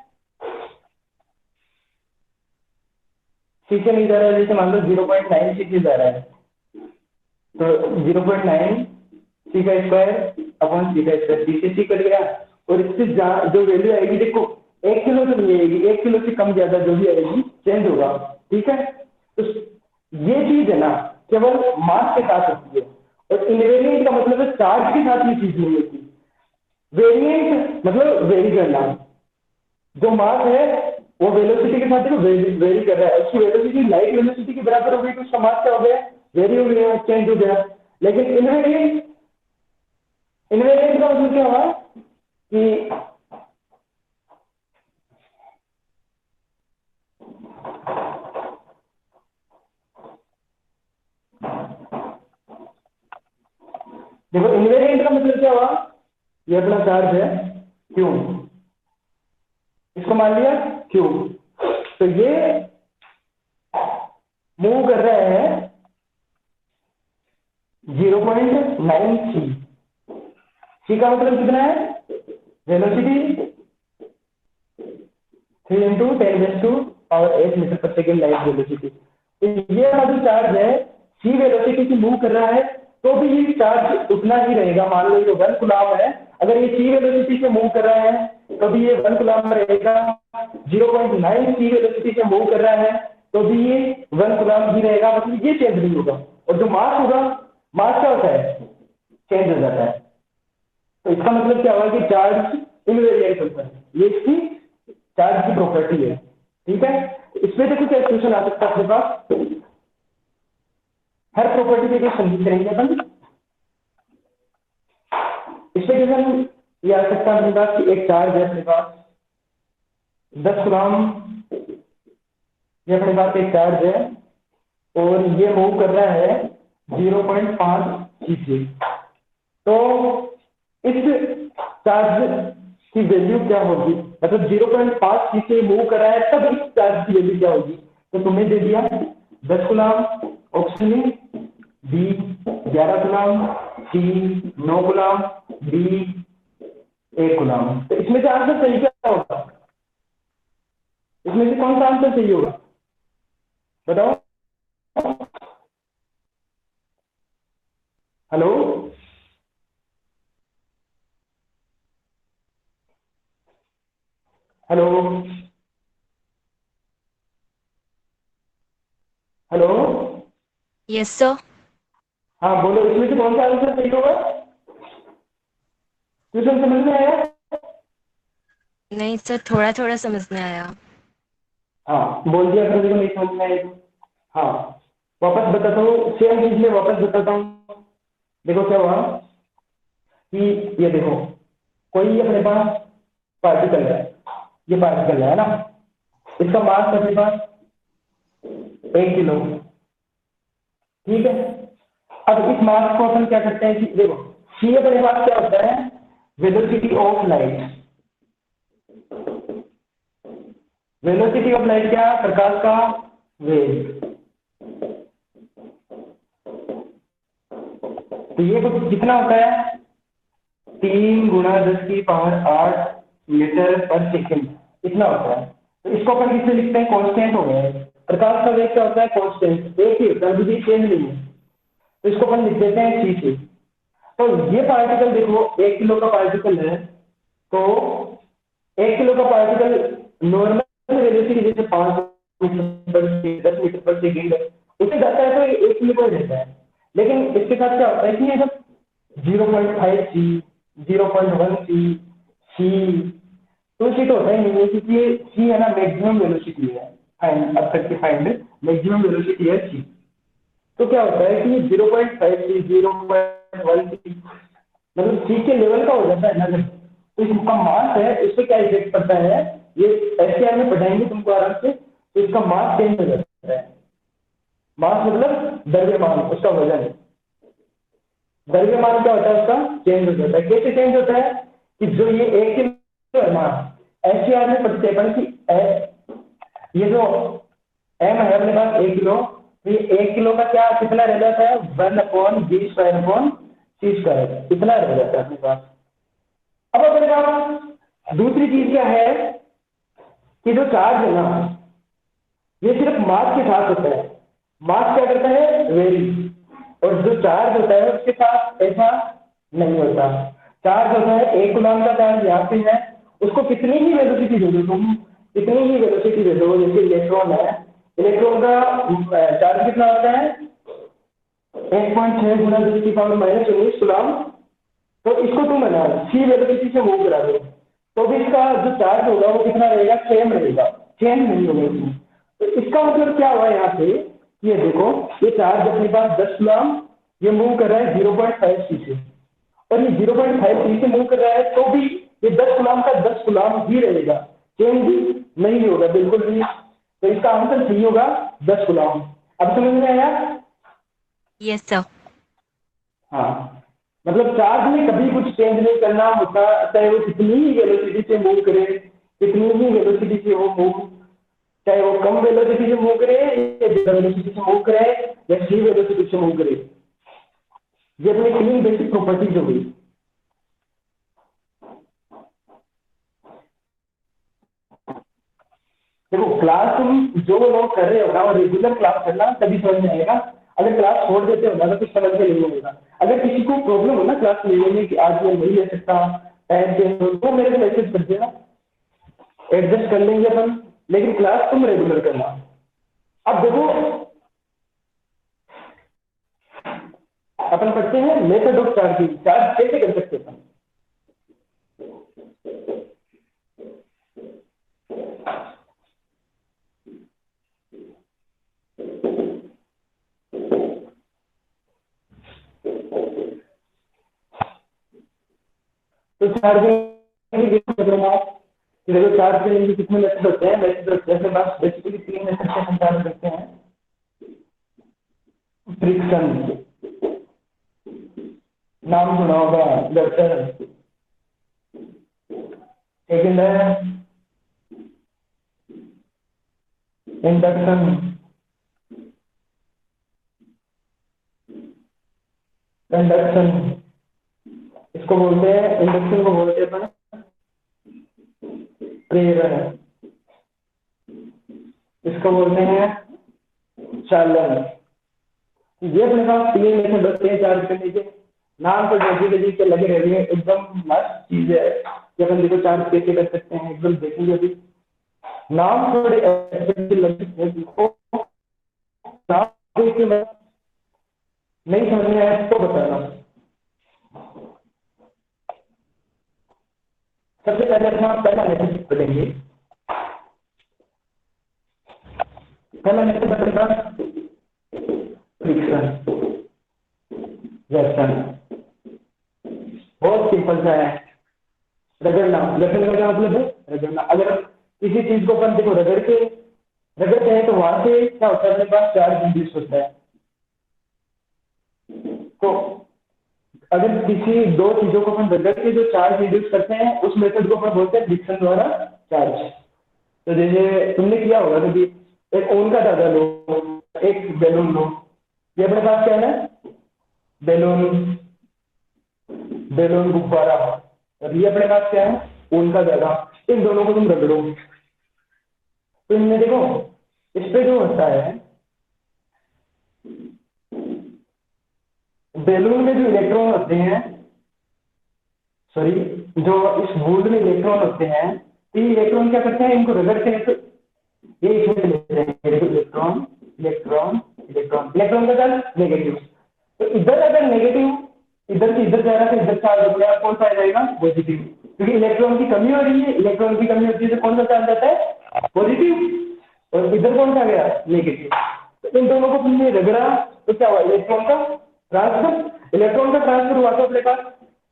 सी से नहीं जा रहा है, जैसे मान लो 0.9 सी से जा रहा है, तो 0.9 सी का स्क्वायर अपॉन सी का स्क्वायर, सी से सी कट गया। और इससे जो वैल्यू आएगी देखो 1 किलो तो नहीं आएगी, 1 किलो से कम ज्यादा जो भी आएगी चेंज होगा। ठीक है, तो ये चीज है ना केवल मास के साथ होती है, और इनवेरिएंट का मतलब है चार्ज के साथ ये चीज नहीं होती। वेरिएंट मतलब वेरी करना, जो मास है वो वेलोसिटी के साथ वेरी कर रहा है, उसकी वेलोसिटी लाइट वेलोसिटी के बराबर हो गई तो उसका मास क्या हो गया, वेरी हो गया, चेंज हो गया। लेकिन इनवेरिएंट, इनवेरिएंट का मतलब क्या हुआ कि देखो इनवेरिएंट का मतलब क्या हुआ, ये अपना चार्ज है क्यू, इसको मान लिया क्यू, तो ये मूव कर रहा है 0.9 सी का मतलब कितना है, वेलोसिटी 3 × 10⁻⁸ मीटर पर सेकेंड लाइट वेलोसिटी। तो ये वाला जो चार्ज है सी वेलोसिटी से मूव कर रहा है, तो भी ये चार्ज उतना ही रहेगा। मान लो ये 1 कूलम है, अगर ये सी वेलोसिटी से मूव कर रहा है तो भी ये 1 कूलम रहेगा। 0.9 सी वेलोसिटी से मूव कर रहा है तो भी ये 1 कूलम ही रहेगा, मतलब ये चेंज नहीं होगा। और जो मास होगा, मास क्या होता है, चेंज हो जाता है। तो इसका मतलब क्या हुआ कि चार्ज इनवेरिएंट होता है, ये इसकी चार्ज की प्रॉपर्टी है। ठीक है, इसमें से कुछ एक्सप्रेशन आ सकता है अपने पास, हर प्रॉपर्टी के लिए समझ करेंगे अपन। इसमें जैसे ये आ सकता है अपने पास कि एक चार्ज है अपने पास 10 कूलम, ये अपने पास एक चार्ज है और ये मूव कर रहा है 0.5 सी। तो इस चार्ज की वैल्यू क्या होगी, मतलब 0.5 सी से मूव कर रहा है तब इस चार्ज की वैल्यू क्या होगी। तो तुम्हें दे दिया 10 कूलम, ऑप्शन बी 11 कूलम, सी 9 कूलम, डी 1 कूलम। तो इसमें से आंसर सही क्या होगा, इसमें से कौन सा आंसर सही होगा बताओ। Hello, hello, hello, yes sir. हाँ बोलो, इसमें से कौन सा आंसर सही होगा, क्वेश्चन समझ में आया। नहीं सर, थोड़ा थोड़ा समझ में आया। हाँ बोल दिया फिर देखो नहीं समझ में आया तो। हाँ वापस बताता हूँ, सेम चीज में वापस बताता हूँ। देखो क्या हुआ कि ये देखो कोई अपने पास पार्टिकल है, ये पार्टिकल है ना, इसका मास अपने पास 1 किलो, ठीक है। अब इस मास को अपन क्या करते हैं कि देखो सी अपने पास क्या होता है, velocity of light. Velocity of light क्या, प्रकाश का वेग। तो ये कुछ कितना होता है, 3 × 10⁸ मीटर पर सेकेंड, इतना होता है। तो इसको अपन किससे लिखते हैं, कांस्टेंट हो गया है। प्रकाश का वेग क्या होता है, कांस्टेंट, एक ही होता है, कभी चेंज नहीं है। तो इसको अपन लिख देते हैं सी से। तो ये पार्टिकल देखो 1 किलो का पार्टिकल है, तो 1 किलो का पार्टिकल नॉर्मल वेलोसिटी जैसे 5 मीटर पर सेकेंड, 10 मीटर पर सेकेंड उसे जाता है तो 1 किलो का रहता है। लेकिन इसके साथ क्या होता है कि ये जब 0.5 सी, 0.1 सी, तो सी तो होता ही नहीं है, क्योंकि ये सी है ना मैक्सिमम वेलोसिटी है, फाइंड अब तक की फाइंड मैक्सिमम वेलोसिटी है सी। तो क्या होता है कि 0.5 सी, 0.1 सी, मतलब सी के लेवल का हो जाता है ना जब, तो इसका मास है, इस पे क्या इफेक्ट पड़ता है, ये एसटीआर में पढ़ाएंगे तुमको आराम से। तो इसका मास चेंज हो जाता है, मास मतलब द्रव्यमान, उसका वजन। द्रव्यमान क्या होता है, उसका चेंज हो जाता है। कैसे चेंज होता है कि जो ये 1 किलो है ना, एसटीआर में पढ़ते हैं अपन कि ये जो एम है अपने पास 1 किलो, तो ये 1 किलो का क्या कितना रह जाता है, 1/v²/c², इतना रह जाता है अपने पास। अब अपने पास दूसरी चीज क्या है कि जो चार्ज है ना, ये सिर्फ मास के साथ होता है। मास क्या करता है, वेरी, और जो चार्ज होता है उसके साथ ऐसा नहीं होता। चार्ज होता है 1 कूलम का चार्ज यहाँ पे है, उसको कितनी ही वेलोसिटी दे दो तुम, कितनी ही वेलोसिटी दे दो, जैसे इलेक्ट्रॉन है, इलेक्ट्रॉन का चार्ज कितना होता है, 1.6 × 10⁻⁻19 कूलम। तो इसको तुम है ना सी वेलोसिटी से मूव करा दो, तो भी इसका जो चार्ज होगा वो कितना रहेगा, सेम रहेगा, चेंज नहीं होगा इसमें। तो इसका मतलब क्या हुआ यहाँ पे, ये देखो ये चार्ज अपने पास 10 कूलम, ये मूव कर रहा है 0.5 सी से, और ये 0.5 सी से मूव कर रहा है तो भी ये 10 कूलम का 10 कूलम ही रहेगा, चेंज नहीं होगा बिल्कुल भी। तो इसका आंसर सही होगा 10 कूलम। अब समझ में आया। Yes sir. हाँ मतलब चार्ज में कभी कुछ चेंज नहीं करना होता, चाहे वो कितनी ही वेलोसिटी से मूव करे, कितनी ही वेलोसिटी से वो मूव, चाहे वो कम वेलोसिटी से मूव करे या ज्यादा वेलोसिटी से मूव करे या सी वेलोसिटी से मूव करे। ये अपनी तीन बेसिक प्रॉपर्टीज हो गई। देखो क्लास तुम जो लोग कर रहे हो ना वो रेगुलर क्लास करना तभी समझ में आएगा। अगर क्लास छोड़ देते हो ना तो कुछ समझ में नहीं आएगा। अगर किसी को प्रॉब्लम हो ना क्लास लेने में कि आज मैं नहीं ले सकता, टाइम चेंज हो, तो मेरे को मैसेज कर देना, एडजस्ट कर लेंगे अपन। लेकिन क्लास तुम रेगुलर करना। अब देखो अपन पढ़ते हैं मेथड ऑफ चार्जिंग, चार्ज कैसे कर सकते हैं। तो चार्जिंग देखो चार्ज करने के कितने मेथड होते हैं, मेथड होते हैं बस बेसिकली तीन मेथड से हम चार्ज करते हैं। फ्रिक्शन, नाम सुना होगा, घर्षण। सेकेंड है इंडक्शन, कंडक्शन, इसको बोलते हैं इंडक्शन को बोलते हैं अपन प्रेरण, इसको बोलते हैं चालन। ये अपने पास तीन मेथड होते हैं चार्ज करने के। नाम तो बेसिकली के लगे रहेंगे, एकदम मस्त चीज है कि अपन देखो चार्ज कैसे कर सकते हैं, एकदम देखेंगे अभी। नाम थोड़े ऐसे लग सकते हैं जिसको नाम देख के मैं नहीं समझ में आया तो बताना। सबसे पहले अपना पहला मेथड पढ़ेंगे। पहला मेथड बनेगा फ्रिक्शन, घर्षण। बहुत सिंपल सा है। रगड़ना, घर्षण का क्या मतलब है, रगड़ना। अगर किसी चीज को अपन देखो रगड़ते हैं तो वहां से क्या होता है, अपने पास चार्ज इंड्यूस होता है। तो अगर किसी दो चीजों को अपन रगड़ के जो चार्ज इंड्यूस करते हैं उस मेथड को अपन बोलते हैं फ्रिक्शन द्वारा चार्ज। तो जैसे तुमने किया होगा कभी, एक ऊन का धागा लो, एक बैलून लो। ये अपने पास क्या है, बैलून, बैलून गुब्बारा, और ये अपने पास क्या है, ऊन का धागा। इन दोनों को तुम रगड़ो तो इनमें देखो इस पे जो होता है, बैलून में जो इलेक्ट्रॉन होते हैं, सॉरी, जो इस बूंद में इलेक्ट्रॉन होते हैं, ये इलेक्ट्रॉन क्या करते हैं, इनको रगड़ते हैं तो ये इसमें चले जाते हैं। इलेक्ट्रॉन इलेक्ट्रॉन इलेक्ट्रॉन, इलेक्ट्रॉन का चार्ज नेगेटिव। तो इधर अगर नेगेटिव इधर से इधर जा रहा है तो इधर चार्ज हो गया, कौन सा आ जाएगा, पॉजिटिव। क्योंकि इलेक्ट्रॉन की कमी हो रही है, इलेक्ट्रॉन की कमी होती है तो कौन सा चार्ज आता है, पॉजिटिव। और इधर कौन सा गया, नेगेटिव। तो इन दोनों को तुमने रगड़ा तो क्या हुआ, इलेक्ट्रॉन का ट्रांसफर। इलेक्ट्रॉन का ट्रांसफर हुआ तो अपने पास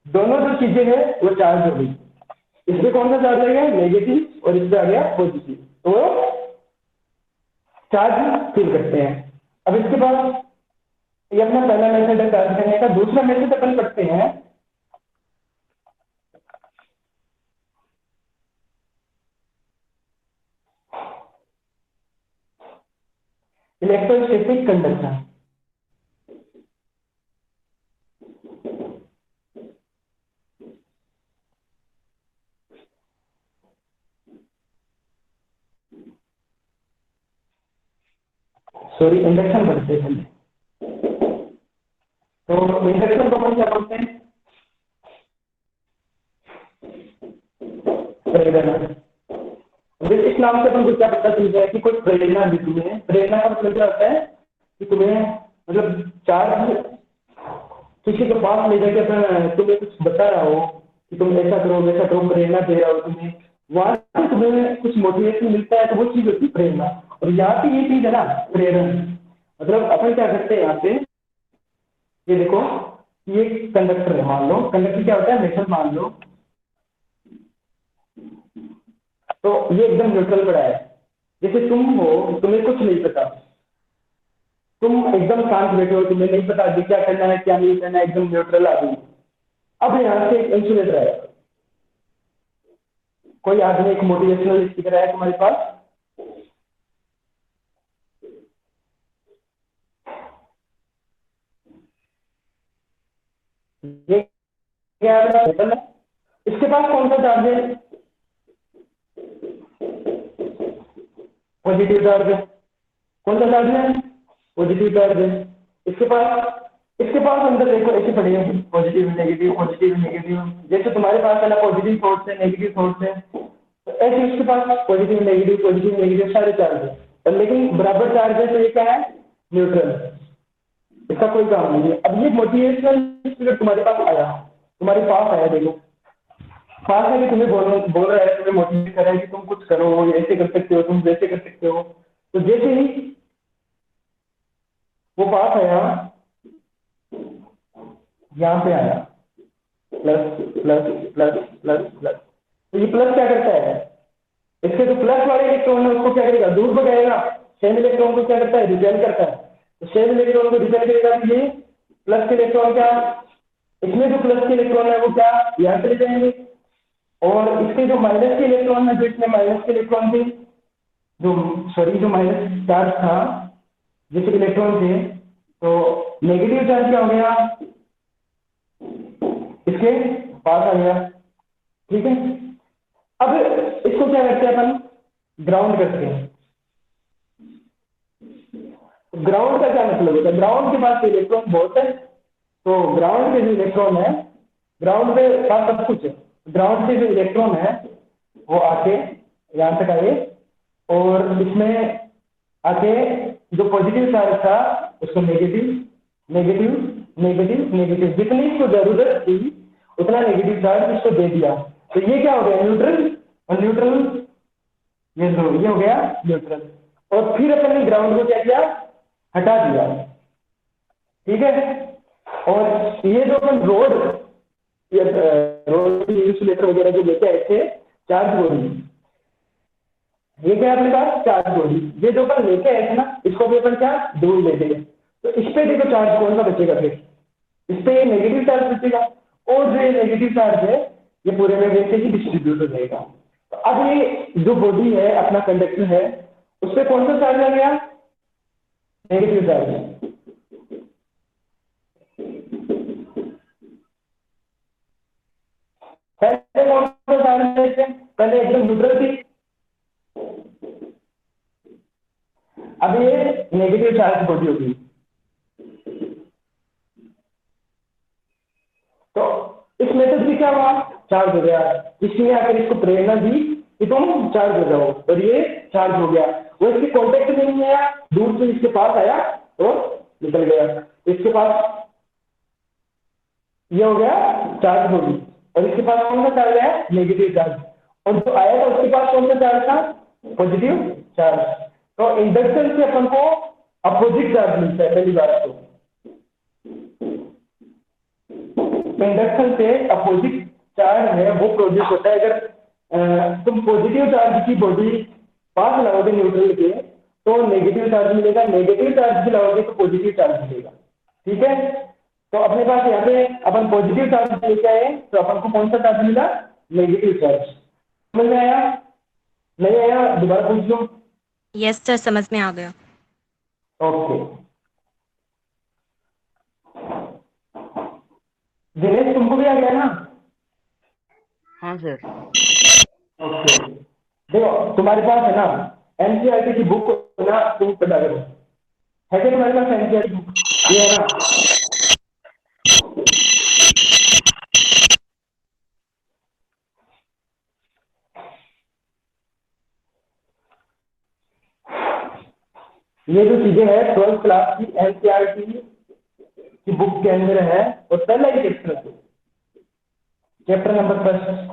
दोनों जो चीजें हैं वो चार्ज हो गई। इसमें कौन सा चार्ज आ गया, नेगेटिव, और इसमें आ गया पॉजिटिव। तो चार्ज फील करते हैं। अब इसके बाद ये अपना पहला मेथड है चार्ज करने का। दूसरा मेथड अपन करते हैं इलेक्ट्रोस्टैटिक कंडक्शन। सॉरी, इंडक्शन करते हैं पहले। तो इंडक्शन को अपन क्या बोलते हैं, प्रेरणा। इस नाम से अपन को क्या पता चल जाए कि कोई प्रेरणा दी तुम्हें। प्रेरणा का मतलब क्या होता है कि तुम्हें मतलब चार्ज किसी के पास ले जाके अपन तुम्हें कुछ बता रहा हो कि तुम ऐसा करो वैसा करो, प्रेरणा दे रहा हो तुम्हें, वहां से तुम्हें कुछ मोटिवेशन मिलता है, तो वो चीज होती है प्रेरणा। और यहाँ पे ये चीज है ना, प्रेरण। मतलब अपन क्या करते हैं यहाँ पे, ये देखो ये कंडक्टर है, मान लो कंडक्टर क्या होता है, मेटल मान लो। तो ये एकदम न्यूट्रल पड़ा है। जैसे तुम हो, तुम्हें कुछ नहीं पता, तुम एकदम शांत बैठे हो, तुम्हें नहीं पता अभी क्या करना है क्या नहीं करना है, एकदम न्यूट्रल आदमी। अब यहाँ से एक इंसुलेटर है, कोई आदमी एक मोटिवेशनल स्पीकर है तुम्हारे पास, ये क्या है, इसके पास कौन सा चार्ज है, पॉजिटिव चार्ज है। कौन सा चार्ज है, पॉजिटिव चार्ज है। इसके पास अंदर देखो ऐसे पड़े हैं पॉजिटिव नेगेटिव पॉजिटिव नेगेटिव, जैसे तुम्हारे पास है ना पॉजिटिव थॉट्स है नेगेटिव थॉट्स है, तो ऐसे इसके पास पॉजिटिव नेगेटिव सारे चार्ज है, और लेकिन बराबर चार्ज है, तो ये क्या है, न्यूट्रल, इसका कोई काम नहीं है। अब ये मोटिवेशनल स्पीकर तुम्हारे पास आया, देखो पास है कि तुम्हें बोल रहा है, तुम्हें मोटिवेट कर रहा है कि तुम कुछ करो, ऐसे कर सकते हो, तुम वैसे कर सकते हो। तो जैसे ही वो पास आया, यहाँ पे आया plus plus plus plus plus, तो ये प्लस क्या करता है, इसके जो प्लस वाले इलेक्ट्रॉन है उसको क्या करेगा, दूर भगाएगा, सेम इलेक्ट्रॉन को क्या करता है, रिपेल करता है। तो सेम इलेक्ट्रॉन को रिपेल करेगा, तो ये प्लस के इलेक्ट्रॉन क्या, इसमें जो प्लस के इलेक्ट्रॉन है वो क्या यहाँ चले जाएंगे, और इसके जो माइनस के इलेक्ट्रॉन है, जो इसमें माइनस के इलेक्ट्रॉन थे, जो माइनस चार्ज था जिसके इलेक्ट्रॉन थे, तो नेगेटिव चार्ज क्या हो गया, इसके पास आ गया। ठीक है, अब इसको क्या करते हैं अपन, ग्राउंड करते हैं। ग्राउंड का क्या मतलब होता है, ग्राउंड के पास इलेक्ट्रॉन बहुत है, तो ग्राउंड के जो इलेक्ट्रॉन है, ग्राउंड पे पास सब कुछ है, ग्राउंड के जो इलेक्ट्रॉन है वो आके यहां तक आए, और इसमें आके जो पॉजिटिव चार्ज था उसको नेगेटिव नेगेटिव नेगेटिव नेगेटिव, जितनी इसको जरूरत थी उतना नेगेटिव चार्ज इसको दे दिया, तो ये क्या हो गया, न्यूट्रल, और न्यूट्रल ये हो गया न्यूट्रल। और फिर अपन ने ग्राउंड को क्या किया, हटा दिया। ठीक है, और ये जो अपन रोड इंसुलेटर वगैरह जो लेके आए थे चार्ज बॉडी, ये क्या है अपने पास चार्ज बॉडी, ये जो अपन लेके आए थे ना, इसको भी अपन क्या दूर ले देंगे, तो इस पे देखो चार्ज कौन सा बचेगा, फिर इस पे नेगेटिव चार्ज बचेगा, और जो ये नेगेटिव चार्ज है ये पूरे में वैसे ही डिस्ट्रीब्यूट हो जाएगा। तो अब ये जो बॉडी है अपना कंडक्टर है, उस पर कौन सा चार्ज आ गया, नेगेटिव चार्ज। पहले कौन सा चार्ज है, पहले एकदम न्यूट्रल थी, अब ये नेगेटिव चार्ज बॉडी होगी। तो इस मेथड से क्या हुआ, चार्ज हो गया, इसने आकर इसको प्रेरणा दी कि तुम चार्ज हो जाओ, और ये चार्ज हो गया, वो इसके कॉन्टेक्ट में नहीं आया, दूर से इसके पास आया और निकल गया, इसके पास ये हो गया चार्ज होगी, और इसके पास कौन सा चार्ज है, नेगेटिव चार्ज, और जो आया था उसके पास कौन सा चार्ज था, पॉजिटिव चार्ज। तो इंडक्शन से अपन को अपोजिट चार्ज मिलता है, पहली बात तो इंडक्शन से अपोजिट चार्ज है वो प्रोड्यूस होता है। अगर तुम पॉजिटिव चार्ज की बॉडी पास लगाओगे न्यूट्रल के, तो नेगेटिव चार्ज मिलेगा, नेगेटिव चार्ज भी लगाओगे तो पॉजिटिव चार्ज मिलेगा। ठीक है, तो अपने पास यहाँ पे अपन पॉजिटिव चार्ज लेके आए, तो अपन को कौन सा चार्ज मिला, नेगेटिव चार्ज। समझ में आया, नहीं आया दोबारा पूछ लो। यस सर, समझ में आ गया। ओके, दिनेश तुमको भी आ गया ना? हाँ सर। ओके, देखो तुम्हारे पास है ना एनसीईआरटी की बुक ना, तुम पढ़ा करो, है क्या तुम्हारे पास एनसीईआरटी बुक, ये है ना? ये जो चीजें हैं 12th क्लास की एनसीईआरटी की बुक के अंदर है, और पहला ही चैप्टर है, चैप्टर नंबर 1।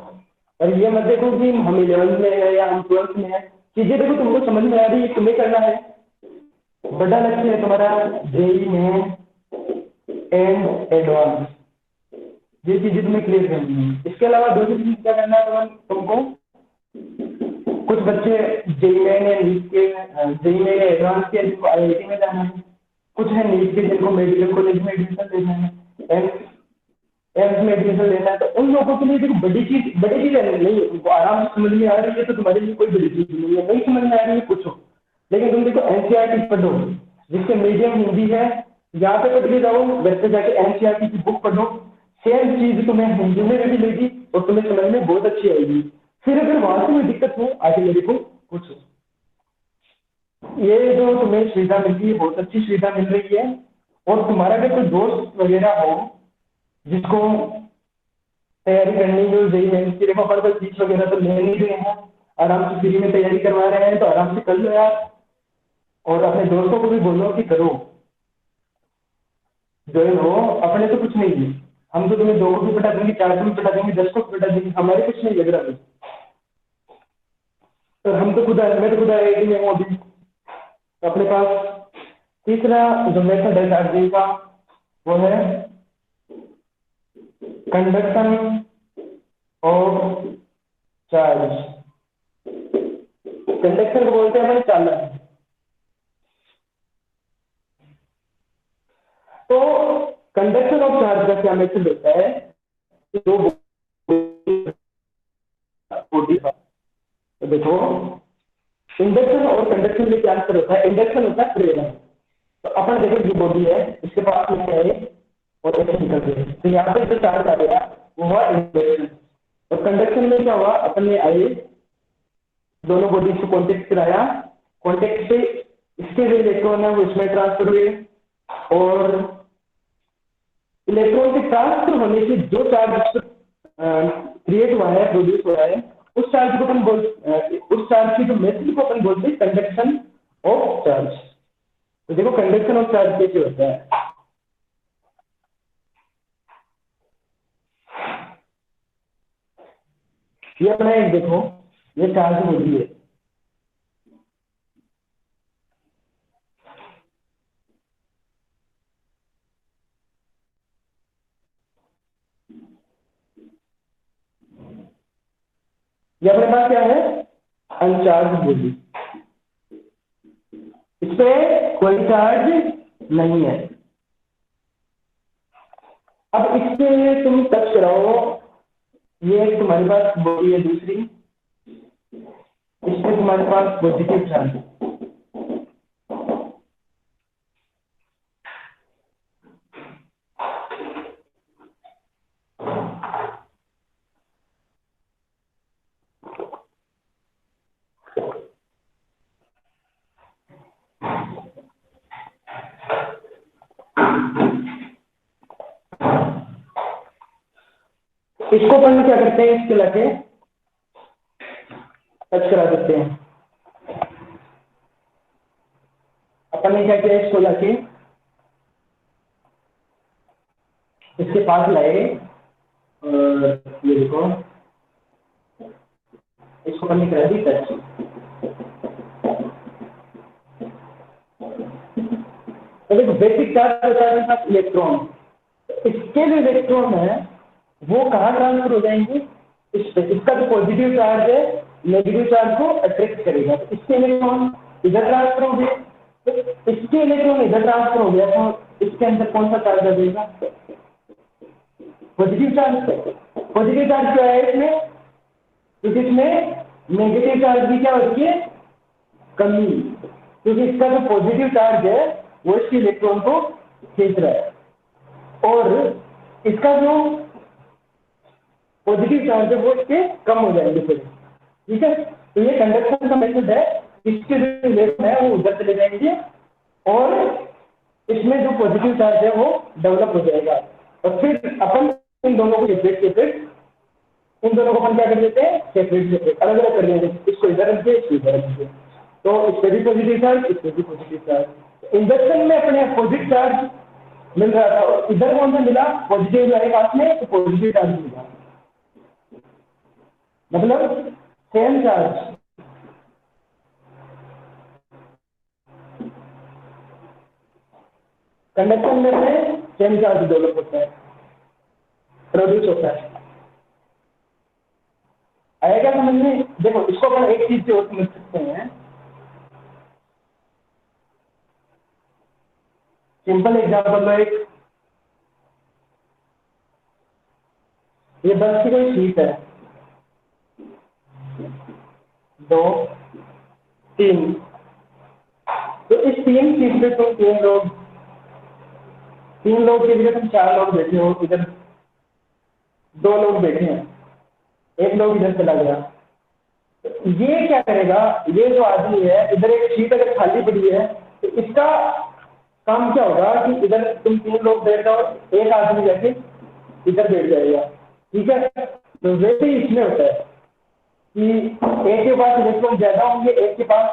और ये मत देखो कि हम 11th में है या हम 12th में है, चीजें देखो तुमको समझ में आ रही है, तुम्हें करना है। बड़ा लक्ष्य है तुम्हारा जेई में एंड एडवांस, ये चीजें तुम्हें क्लियर करनी है। इसके अलावा दूसरी चीज क्या करना है तुमको, कुछ बच्चे जेई में या नीट के, जेई में या एडवांस के जिनको आईआईटी में जाना है, कुछ है नीट के जिनको मेडिकल कॉलेज में एडमिशन लेना है, एम्स में एडमिशन लेना है, तो उन लोगों के लिए देखो बड़ी चीज नहीं है, उनको आराम से समझ में आ रही है तो तुम्हारे लिए कोई बड़ी चीज नहीं है, नहीं समझ में आ रही है पूछो। लेकिन तुम देखो एनसीईआरटी पढ़ो, जिसके मीडियम हिंदी है, यहाँ पे पढ़ के जाओ, घर पे जाके एनसीईआरटी की बुक पढ़ो, सेम चीज तुम्हें हिंदी में भी मिलेगी और तुम्हें समझ में बहुत अच्छी आएगी। फिर अगर वहां से कोई दिक्कत हो आगे मेरे को पूछो। ये जो तुम्हें सुविधा मिल रही है बहुत अच्छी सुविधा मिल रही है। और तुम्हारा अगर कोई दोस्त वगैरह हो जिसको तैयारी करनी जो जेई है, सिर्फ अपन कोई फीस वगैरह तो ले नहीं रहे हैं, आराम से फ्री में तैयारी करवा रहे हैं, तो आराम से कर लो यार। और अपने दोस्तों को भी बोलो कि करो, ज्वाइन हो। अपने तो कुछ नहीं है, हम तो तुम्हें 2 को भी पटा देंगे, 4 को भी पटा देंगे, 10 को भी पटा देंगे, हमारे कुछ नहीं लग रहा अभी। और हम तो खुद मैं तो खुद आईआईटी में हूँ अभी। तो अपने पास तीसरा जो मेथड है चार्जिंग का, वो है कंडक्शन ऑफ चार्ज। कंडक्शन को बोलते हैं हमारे चालन। तो कंडक्शन ऑफ चार्ज का क्या मेथड होता है कि दो बॉडी, तो देखो इंडक्शन और कंडक्शन में क्या अंतर होता है। इंडक्शन होता है प्रेरण। तो अपन देखो ये बॉडी है, इसके पास में है और ऐसे निकल रही है, तो यहाँ पे जो चार्ज आ गया वो हुआ इंडक्शन। और कंडक्शन में क्या हुआ, अपन ने आए दोनों बॉडी से कॉन्टेक्ट कराया, कॉन्टेक्ट से इसके जो इलेक्ट्रॉन है वो इसमें ट्रांसफर हुए, और इलेक्ट्रॉन के ट्रांसफर होने से जो चार्ज क्रिएट हुआ है, प्रोड्यूस हुआ है, उस चार्ज को अपन उस चार्ज की जो मेथड को अपन बोलते हैं कंडक्शन ऑफ चार्ज। तो देखो कंडक्शन ऑफ चार्ज कैसे होता है। ये अपना एक देखो, ये चार्ज बॉडी है, ये अपने पास क्या है, अनचार्ज बॉडी, इस पे कोई चार्ज नहीं है। अब इससे तुम टच कराओ, ये एक तुम्हारे पास बॉडी है दूसरी, इसमें तुम्हारे पास पॉजिटिव चार्ज है। इसको अपन क्या करते हैं, इसके लाके टच करा देते हैं। अपन ने क्या किया, इसको लाके इसके पास लाए, और ये देखो इसको अपन ने करा दी टच। तो देखो बेसिक चार्ज होता है ना इलेक्ट्रॉन, इसके जो इलेक्ट्रॉन है वो कहाँ ट्रांसफर हो जाएंगे, इस पे। इसका जो पॉजिटिव चार्ज है नेगेटिव चार्ज को अट्रैक्ट करेगा, तो इसके इलेक्ट्रॉन इधर ट्रांसफर हो गए, तो इसके इलेक्ट्रॉन इधर ट्रांसफर हो गया, तो इसके अंदर कौन सा चार्ज आ जाएगा, पॉजिटिव चार्ज। पॉजिटिव चार्ज क्या है इसमें, क्योंकि इसमें नेगेटिव चार्ज की क्या होती है, कमी, क्योंकि इसका जो पॉजिटिव चार्ज है वो इसके इलेक्ट्रॉन को खींच रहा है, और इसका जो पॉजिटिव चार्ज है वो इसके कम हो जाएंगे फिर। ठीक है, तो ये कंडक्शन का मेथड है, इसके जो इलेक्ट्रॉन है वो उधर चले जाएंगे और इसमें जो पॉजिटिव चार्ज है वो डेवलप हो जाएगा, और फिर अपन इन दोनों को सेपरेट इन दोनों को अपन क्या कर देते हैं, सेपरेट अलग अलग कर देंगे, इसको इधर रख दिए, इसको इधर रख दिए, तो इस पे भी पॉजिटिव चार्ज, इस पे भी पॉजिटिव चार्ज। इंडक्शन में अपने पॉजिटिव चार्ज मिल रहा था, और इधर कौन सा मिला, पॉजिटिव जो है पास में, तो पॉजिटिव चार्ज मिला, मतलब सेम चार्ज। कंडक्शन में सेम चार्ज डेवलप होता है, प्रोड्यूस होता है। आएगा समझ में। देखो इसको अपन एक चीज से और समझ सकते हैं, सिंपल एग्जाम्पल लो एक, ये बस की कोई शीट है, 2, 3। तो इस 3 शीट पे तुम 3 लोग की जगह तुम 4 लोग बैठे हो, इधर 2 लोग बैठे हैं, एक लोग इधर चला गया। तो ये क्या करेगा, ये जो आदमी है, इधर एक शीट अगर खाली पड़ी है तो इसका काम क्या होगा कि इधर तुम 3 लोग बैठ जाओ, एक आदमी जाके इधर बैठ जाएगा, ठीक है। तो वैसे ही इसमें होता है कि एक के पास इलेक्ट्रॉन ज्यादा होंगे, एक के पास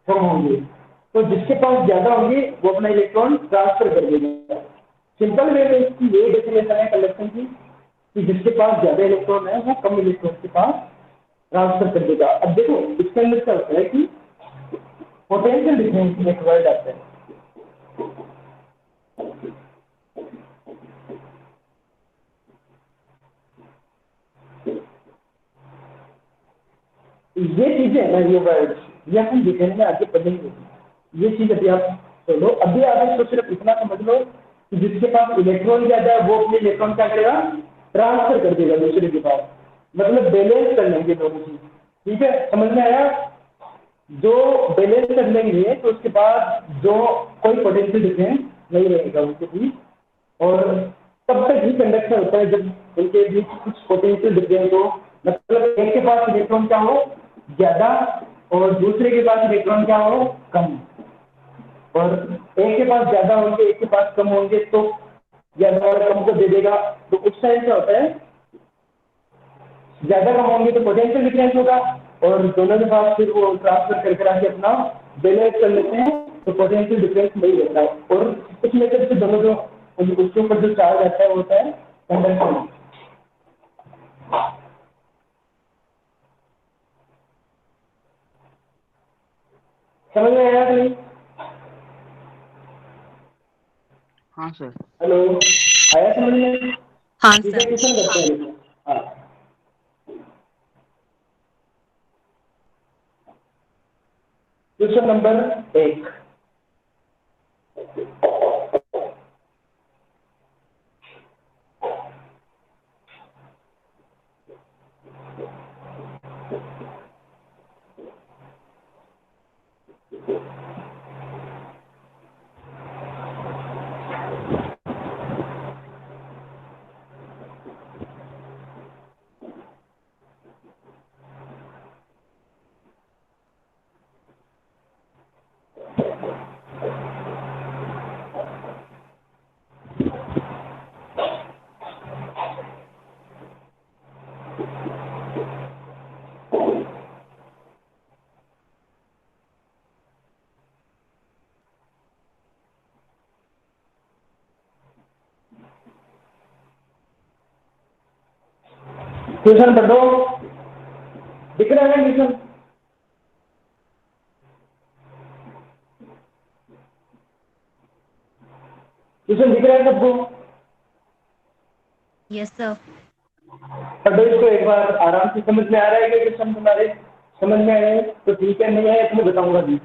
कम होंगे। तो जिसके पास ज्यादा होंगे वो अपना इलेक्ट्रॉन ट्रांसफर कर देगा। सिंपल वे में इसकी यही डेफिनेशन है कंडक्शन की, कि जिसके पास ज्यादा इलेक्ट्रॉन है वो कम इलेक्ट्रॉन के पास ट्रांसफर कर देगा। अब देखो इसके अंदर क्या होता है कि पोटेंशियल डिफरेंस एक वर्ड आता है। ये चीजें है ना, ये वर्ड, ये हम डिटेल में आगे पढ़ेंगे। ये चीज अभी आप चलो, अभी आप इसको सिर्फ इतना समझ लो कि जिसके पास इलेक्ट्रॉन ज्यादा है वो अपने इलेक्ट्रॉन क्या करेगा, ट्रांसफर कर देगा दूसरे के पास, मतलब बैलेंस कर लेंगे दोनों चीज। ठीक है, समझ में आया। जो बैलेंस कर लेंगे तो उसके बाद जो कोई पोटेंशियल डिफरेंस नहीं रहेगा उनके बीच, और तब तक ही कंडक्शन होता है जब उनके बीच कुछ पोटेंशियल डिफरेंस हो, मतलब एक के पास इलेक्ट्रॉन क्या हो, ज्यादा, और दूसरे के पास इलेक्ट्रॉन क्या हो, कम। और एक के पास ज्यादा होंगे, एक के पास कम होंगे, तो ज्यादा वाला कम को दे देगा। तो उस टाइम क्या होता है, ज्यादा कम होंगे तो पोटेंशियल डिफरेंस होगा, और दोनों के पास फिर वो ट्रांसफर कर करा के अपना बैलेंस कर लेते हैं, तो पोटेंशियल डिफरेंस नहीं रहता। और इस मेथड से दोनों जो उसके ऊपर जो चार्ज आता है वो होता है कंडक्शन। समझ में आया कि नहीं? हाँ सर। हेलो, आया समझ में? हाँ ठीक है, सर। क्वेश्चन करते हैं देखो। हाँ, क्वेश्चन नंबर 1। क्वेश्चन नंबर 2 दिख रहा है क्वेश्चन? क्वेश्चन दिख रहा है सबको? Yes sir. पढ़ो इसको एक बार आराम से। समझ में आ रहा है कि क्वेश्चन तुम्हारे समझ में आए तो ठीक है, नहीं आए तो मैं बताऊंगा भी।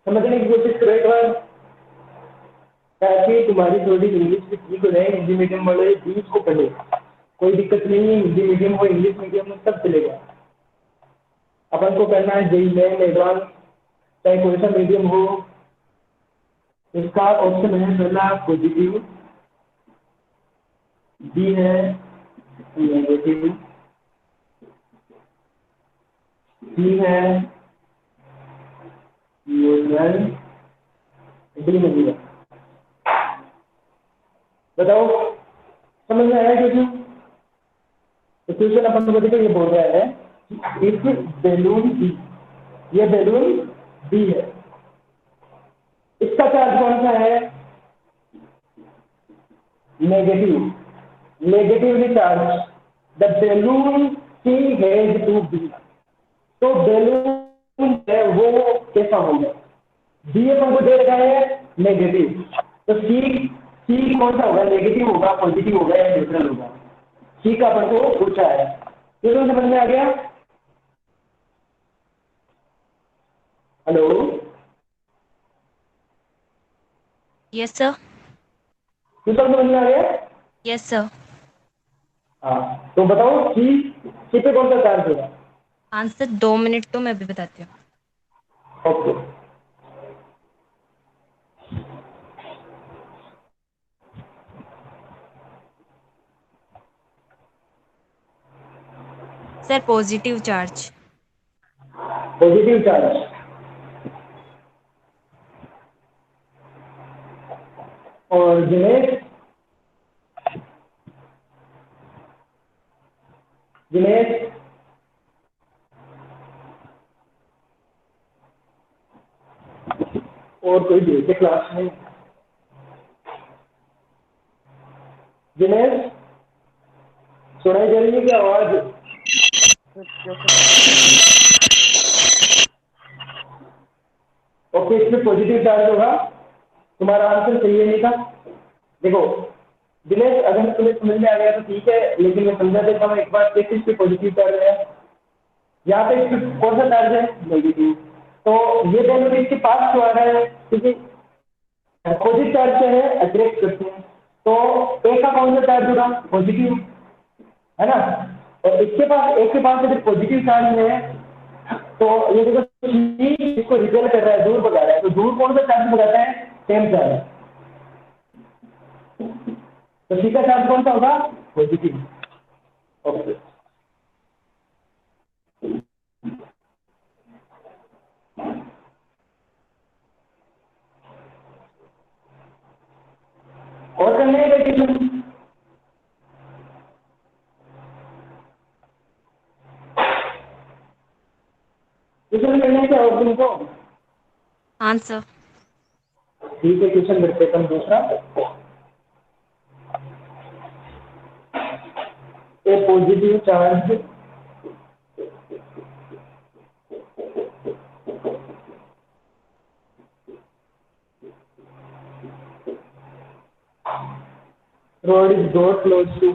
समझने की कोशिश करो एक बार, ताकि तुम्हारी थोड़ी इंग्लिश भी ठीक हो जाए। हिंदी मीडियम वाले भी इसको पढ़े, कोई दिक्कत नहीं है, हिंदी मीडियम हो इंग्लिश मीडियम में सब चलेगा। अपन को करना है जेई मेन एडवांस, चाहे कोई सा मीडियम हो। इसका ऑप्शन है पहला पॉजिटिव, बी है नेगेटिव, सी है न्यूट्रल, डी नहीं है। बताओ समझ में आया क्वेश्चन? तो क्वेश्चन अपन को देखो, ये बोल रहा है इफ बैलून बी, ये बैलून बी है, इसका चार्ज कौन सा है, negative, negatively charge. The balloon C has to be, तो बैलून है वो कैसा होगा, बी अपन को दे रखा है नेगेटिव, तो सी, सी कौन सा होगा, नेगेटिव होगा, पॉजिटिव होगा या न्यूट्रल होगा। सी का अपन को पूछा है। ये तो समझ में आ गया? Hello, yes sir. ये सब समझ में आ गया? Yes sir. हाँ, तो बताओ सी पे कौन सा चार्ज होगा? आंसर 2 मिनट तो मैं अभी बताती हूँ। Okay. Sir positive charge. Positive charge. और दिनेश, दिनेश और कोई भेजे क्लास में? दिनेश, सुनाई दे रही है क्या आवाज? सर क्या? ओके, इसमें पॉजिटिव चार्ज होगा। तुम्हारा आंसर सही है नहीं था। देखो दिनेश, अगर तुम्हें समझ में आ गया तो ठीक है, लेकिन मैं समझा देता हूँ एक बार कैसे इस पे पॉजिटिव चार्ज है। यहाँ पे इस पे कौन सा चार्ज है? नेगेटिव। तो ये दोनों भी इसके पास क्यों आ रहा है? क्योंकि अपोजिट चार्ज से है, अट्रैक्ट करते हैं। तो ए का कौन सा चार्ज होगा? पॉजिटिव, है ना? और इसके पास, एक के पास अगर पॉजिटिव चार्ज है तो ये देखो C इसको रिपेल कर रहा है, दूर भगा रहा है, तो दूर कौन सा चार्ज भगाता है? Same charge. तो C का चार्ज कौन सा होगा? पॉजिटिव। ओके। और करने हैं क्वेश्चन? क्वेश्चन करने हैं क्या और तुमको? आंसर। ठीक है, क्वेश्चन करते हैं हम दूसरा। A positive charge rod is brought close to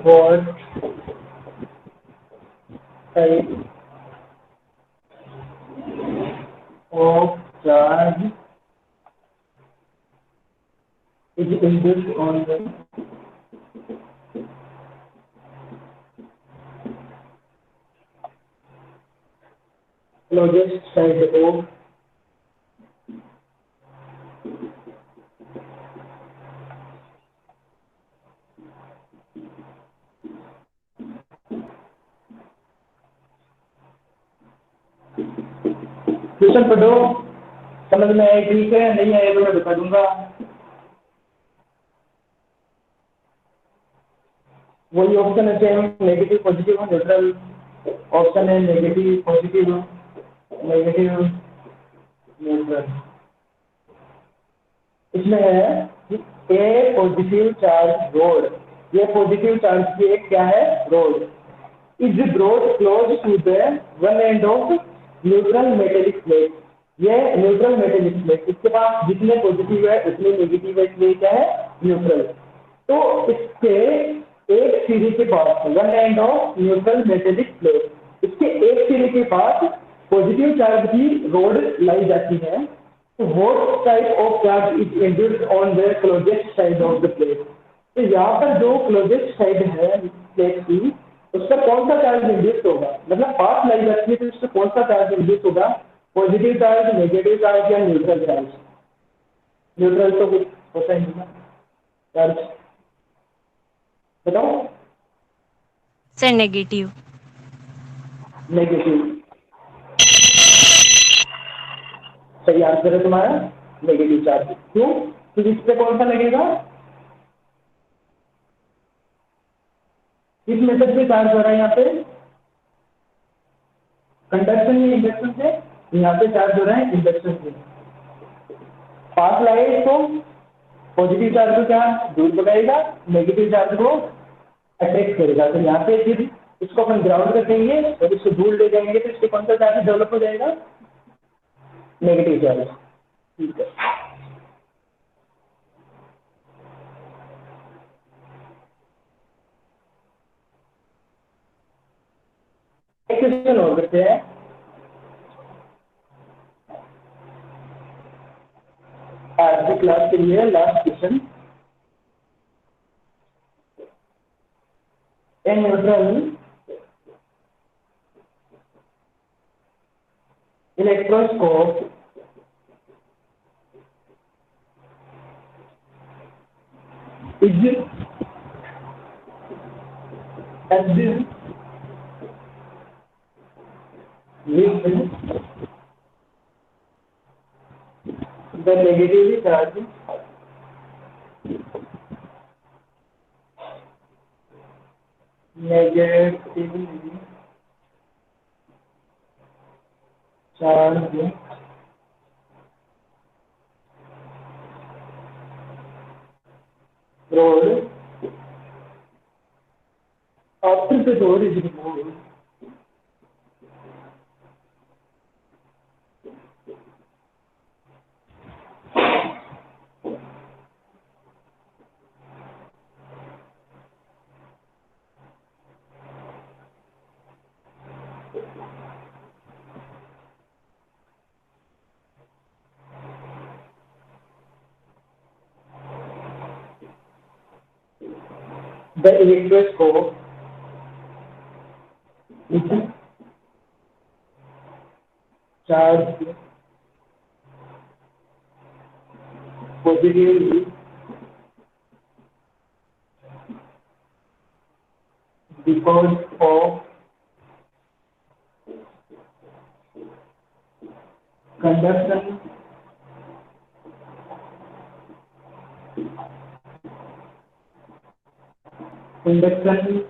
what type of charge is induced on the closest side of question पढ़ो, समझ में आए ठीक है, नहीं आए तो मैं बता दूंगा। वही ऑप्शन है same, negative positive neutral. Option है नेगेटिव पॉजिटिव नेगेटिव न्यूट्रल। इसमें है कि ए पॉजिटिव चार्ज रोड, ये पॉजिटिव चार्ज की एक क्या है? Rod is broad close to the one end of neutral metallic plate. ये न्यूट्रल मेटेलिक प्लेट, इसके पास जितने पॉजिटिव है उतने नेगेटिव है, इसलिए क्या है? न्यूट्रल। तो इसके एक सिरे के पास, one end of neutral metallic plate, इसके एक सिरे के पास पॉजिटिव चार्ज की रोड लाई जाती है। तो what type of charge is induced on the closest side of the plate? तो यहाँ पर जो क्लोजेस्ट साइड है प्लेट की, उस पर कौन सा चार्ज इंड्यूस होगा? मतलब पास लाई जाती है तो उस पर कौन सा चार्ज इंड्यूस होगा? पॉजिटिव चार्ज, नेगेटिव चार्ज या न्यूट्रल चार्ज? न्यूट्रल तो कुछ होता ही नहीं ना चार्ज। बताओ। Sir negative. नेगेटिव सही आंसर है तुम्हारा, नेगेटिव चार्ज। क्यों? क्योंकि इस पे कौन सा लगेगा? किस मेथड से चार्ज हो रहा है यहाँ पे? कंडक्शन या इंडक्शन से यहाँ पे चार्ज हो रहा है इंडक्शन से। पास लाए तो पॉजिटिव चार्ज को क्या दूर भगाएगा, नेगेटिव चार्ज को अट्रैक्ट करेगा। तो यहाँ पे फिर इसको अपन ग्राउंड कर देंगे और इसको दूर ले जाएंगे तो इससे कौन सा चार्ज डेवलप हो जाएगा, नेगेटिव चार्ज। ठीक है, एक क्वेश्चन और करते हैं। आज की क्लास के लिए last question. A neutral electroscope is used with the negatively charged negatively charged rod after the rod is removed the electroscope is charged positively because of conduction induction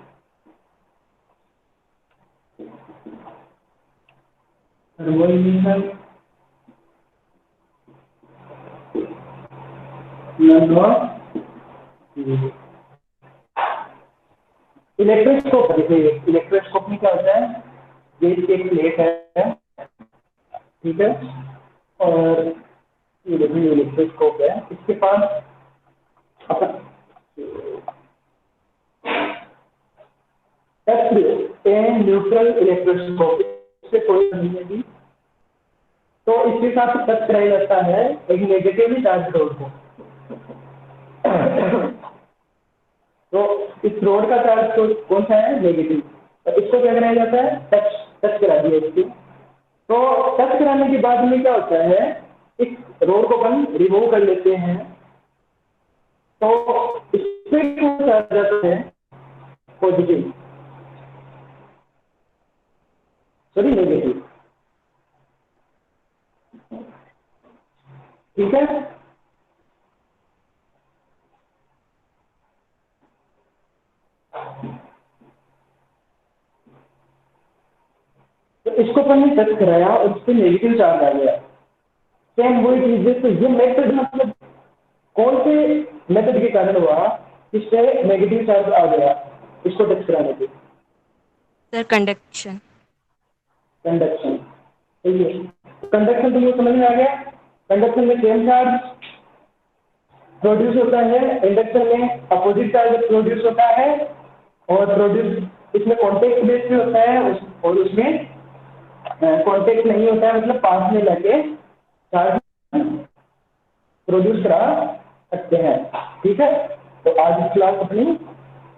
thermal electroscope. देखिए electroscope में क्या होता है, ये एक plate है, ठीक है, और ये देखिए इलेक्ट्रोस्कोप है, इसके पास अपन न्यूट्रल इलेक्ट्रोस्कोप से कोई नहीं है, तो इसके साथ टच कराया जाता है एक नेगेटिवली चार्ज रोड को। तो इस रोड का चार्ज तो कौन सा है, नेगेटिव, तो इसको क्या कराया जाता है, टच करा दिया इसको। तो टच कराने के बाद में क्या होता है, इस रोड को अपन रिमूव कर लेते हैं, तो इससे क्या जाता है, पॉजिटिव सॉरी नेगेटिव, ठीक है। तो इसको अपन ने टच कराया और उस पर नेगेटिव चार्ज आ गया, सेम वही चीज है। तो ये मेथड मतलब कौन से मेथड के कारण हुआ, इस पे नेगेटिव चार्ज आ गया इसको टच कराने पे, सर कंडक्शन। कंडक्शन। तो ये कंडक्शन तो समझ में आ गया। कंडक्शन में सेम चार्ज प्रोड्यूस होता है, इंडक्शन में अपोजिट चार्ज प्रोड्यूस होता है, और प्रोड्यूस इसमें कॉन्टेक्ट बेस पे होता है और उसमें कॉन्टेक्ट नहीं होता है, मतलब पास में लाके चार्ज प्रोड्यूस करा सकते हैं, ठीक है। तो आज की क्लास अपनी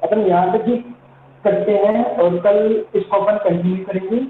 अपन यहाँ तक ही करते हैं और कल इसको अपन कंटिन्यू करेंगे।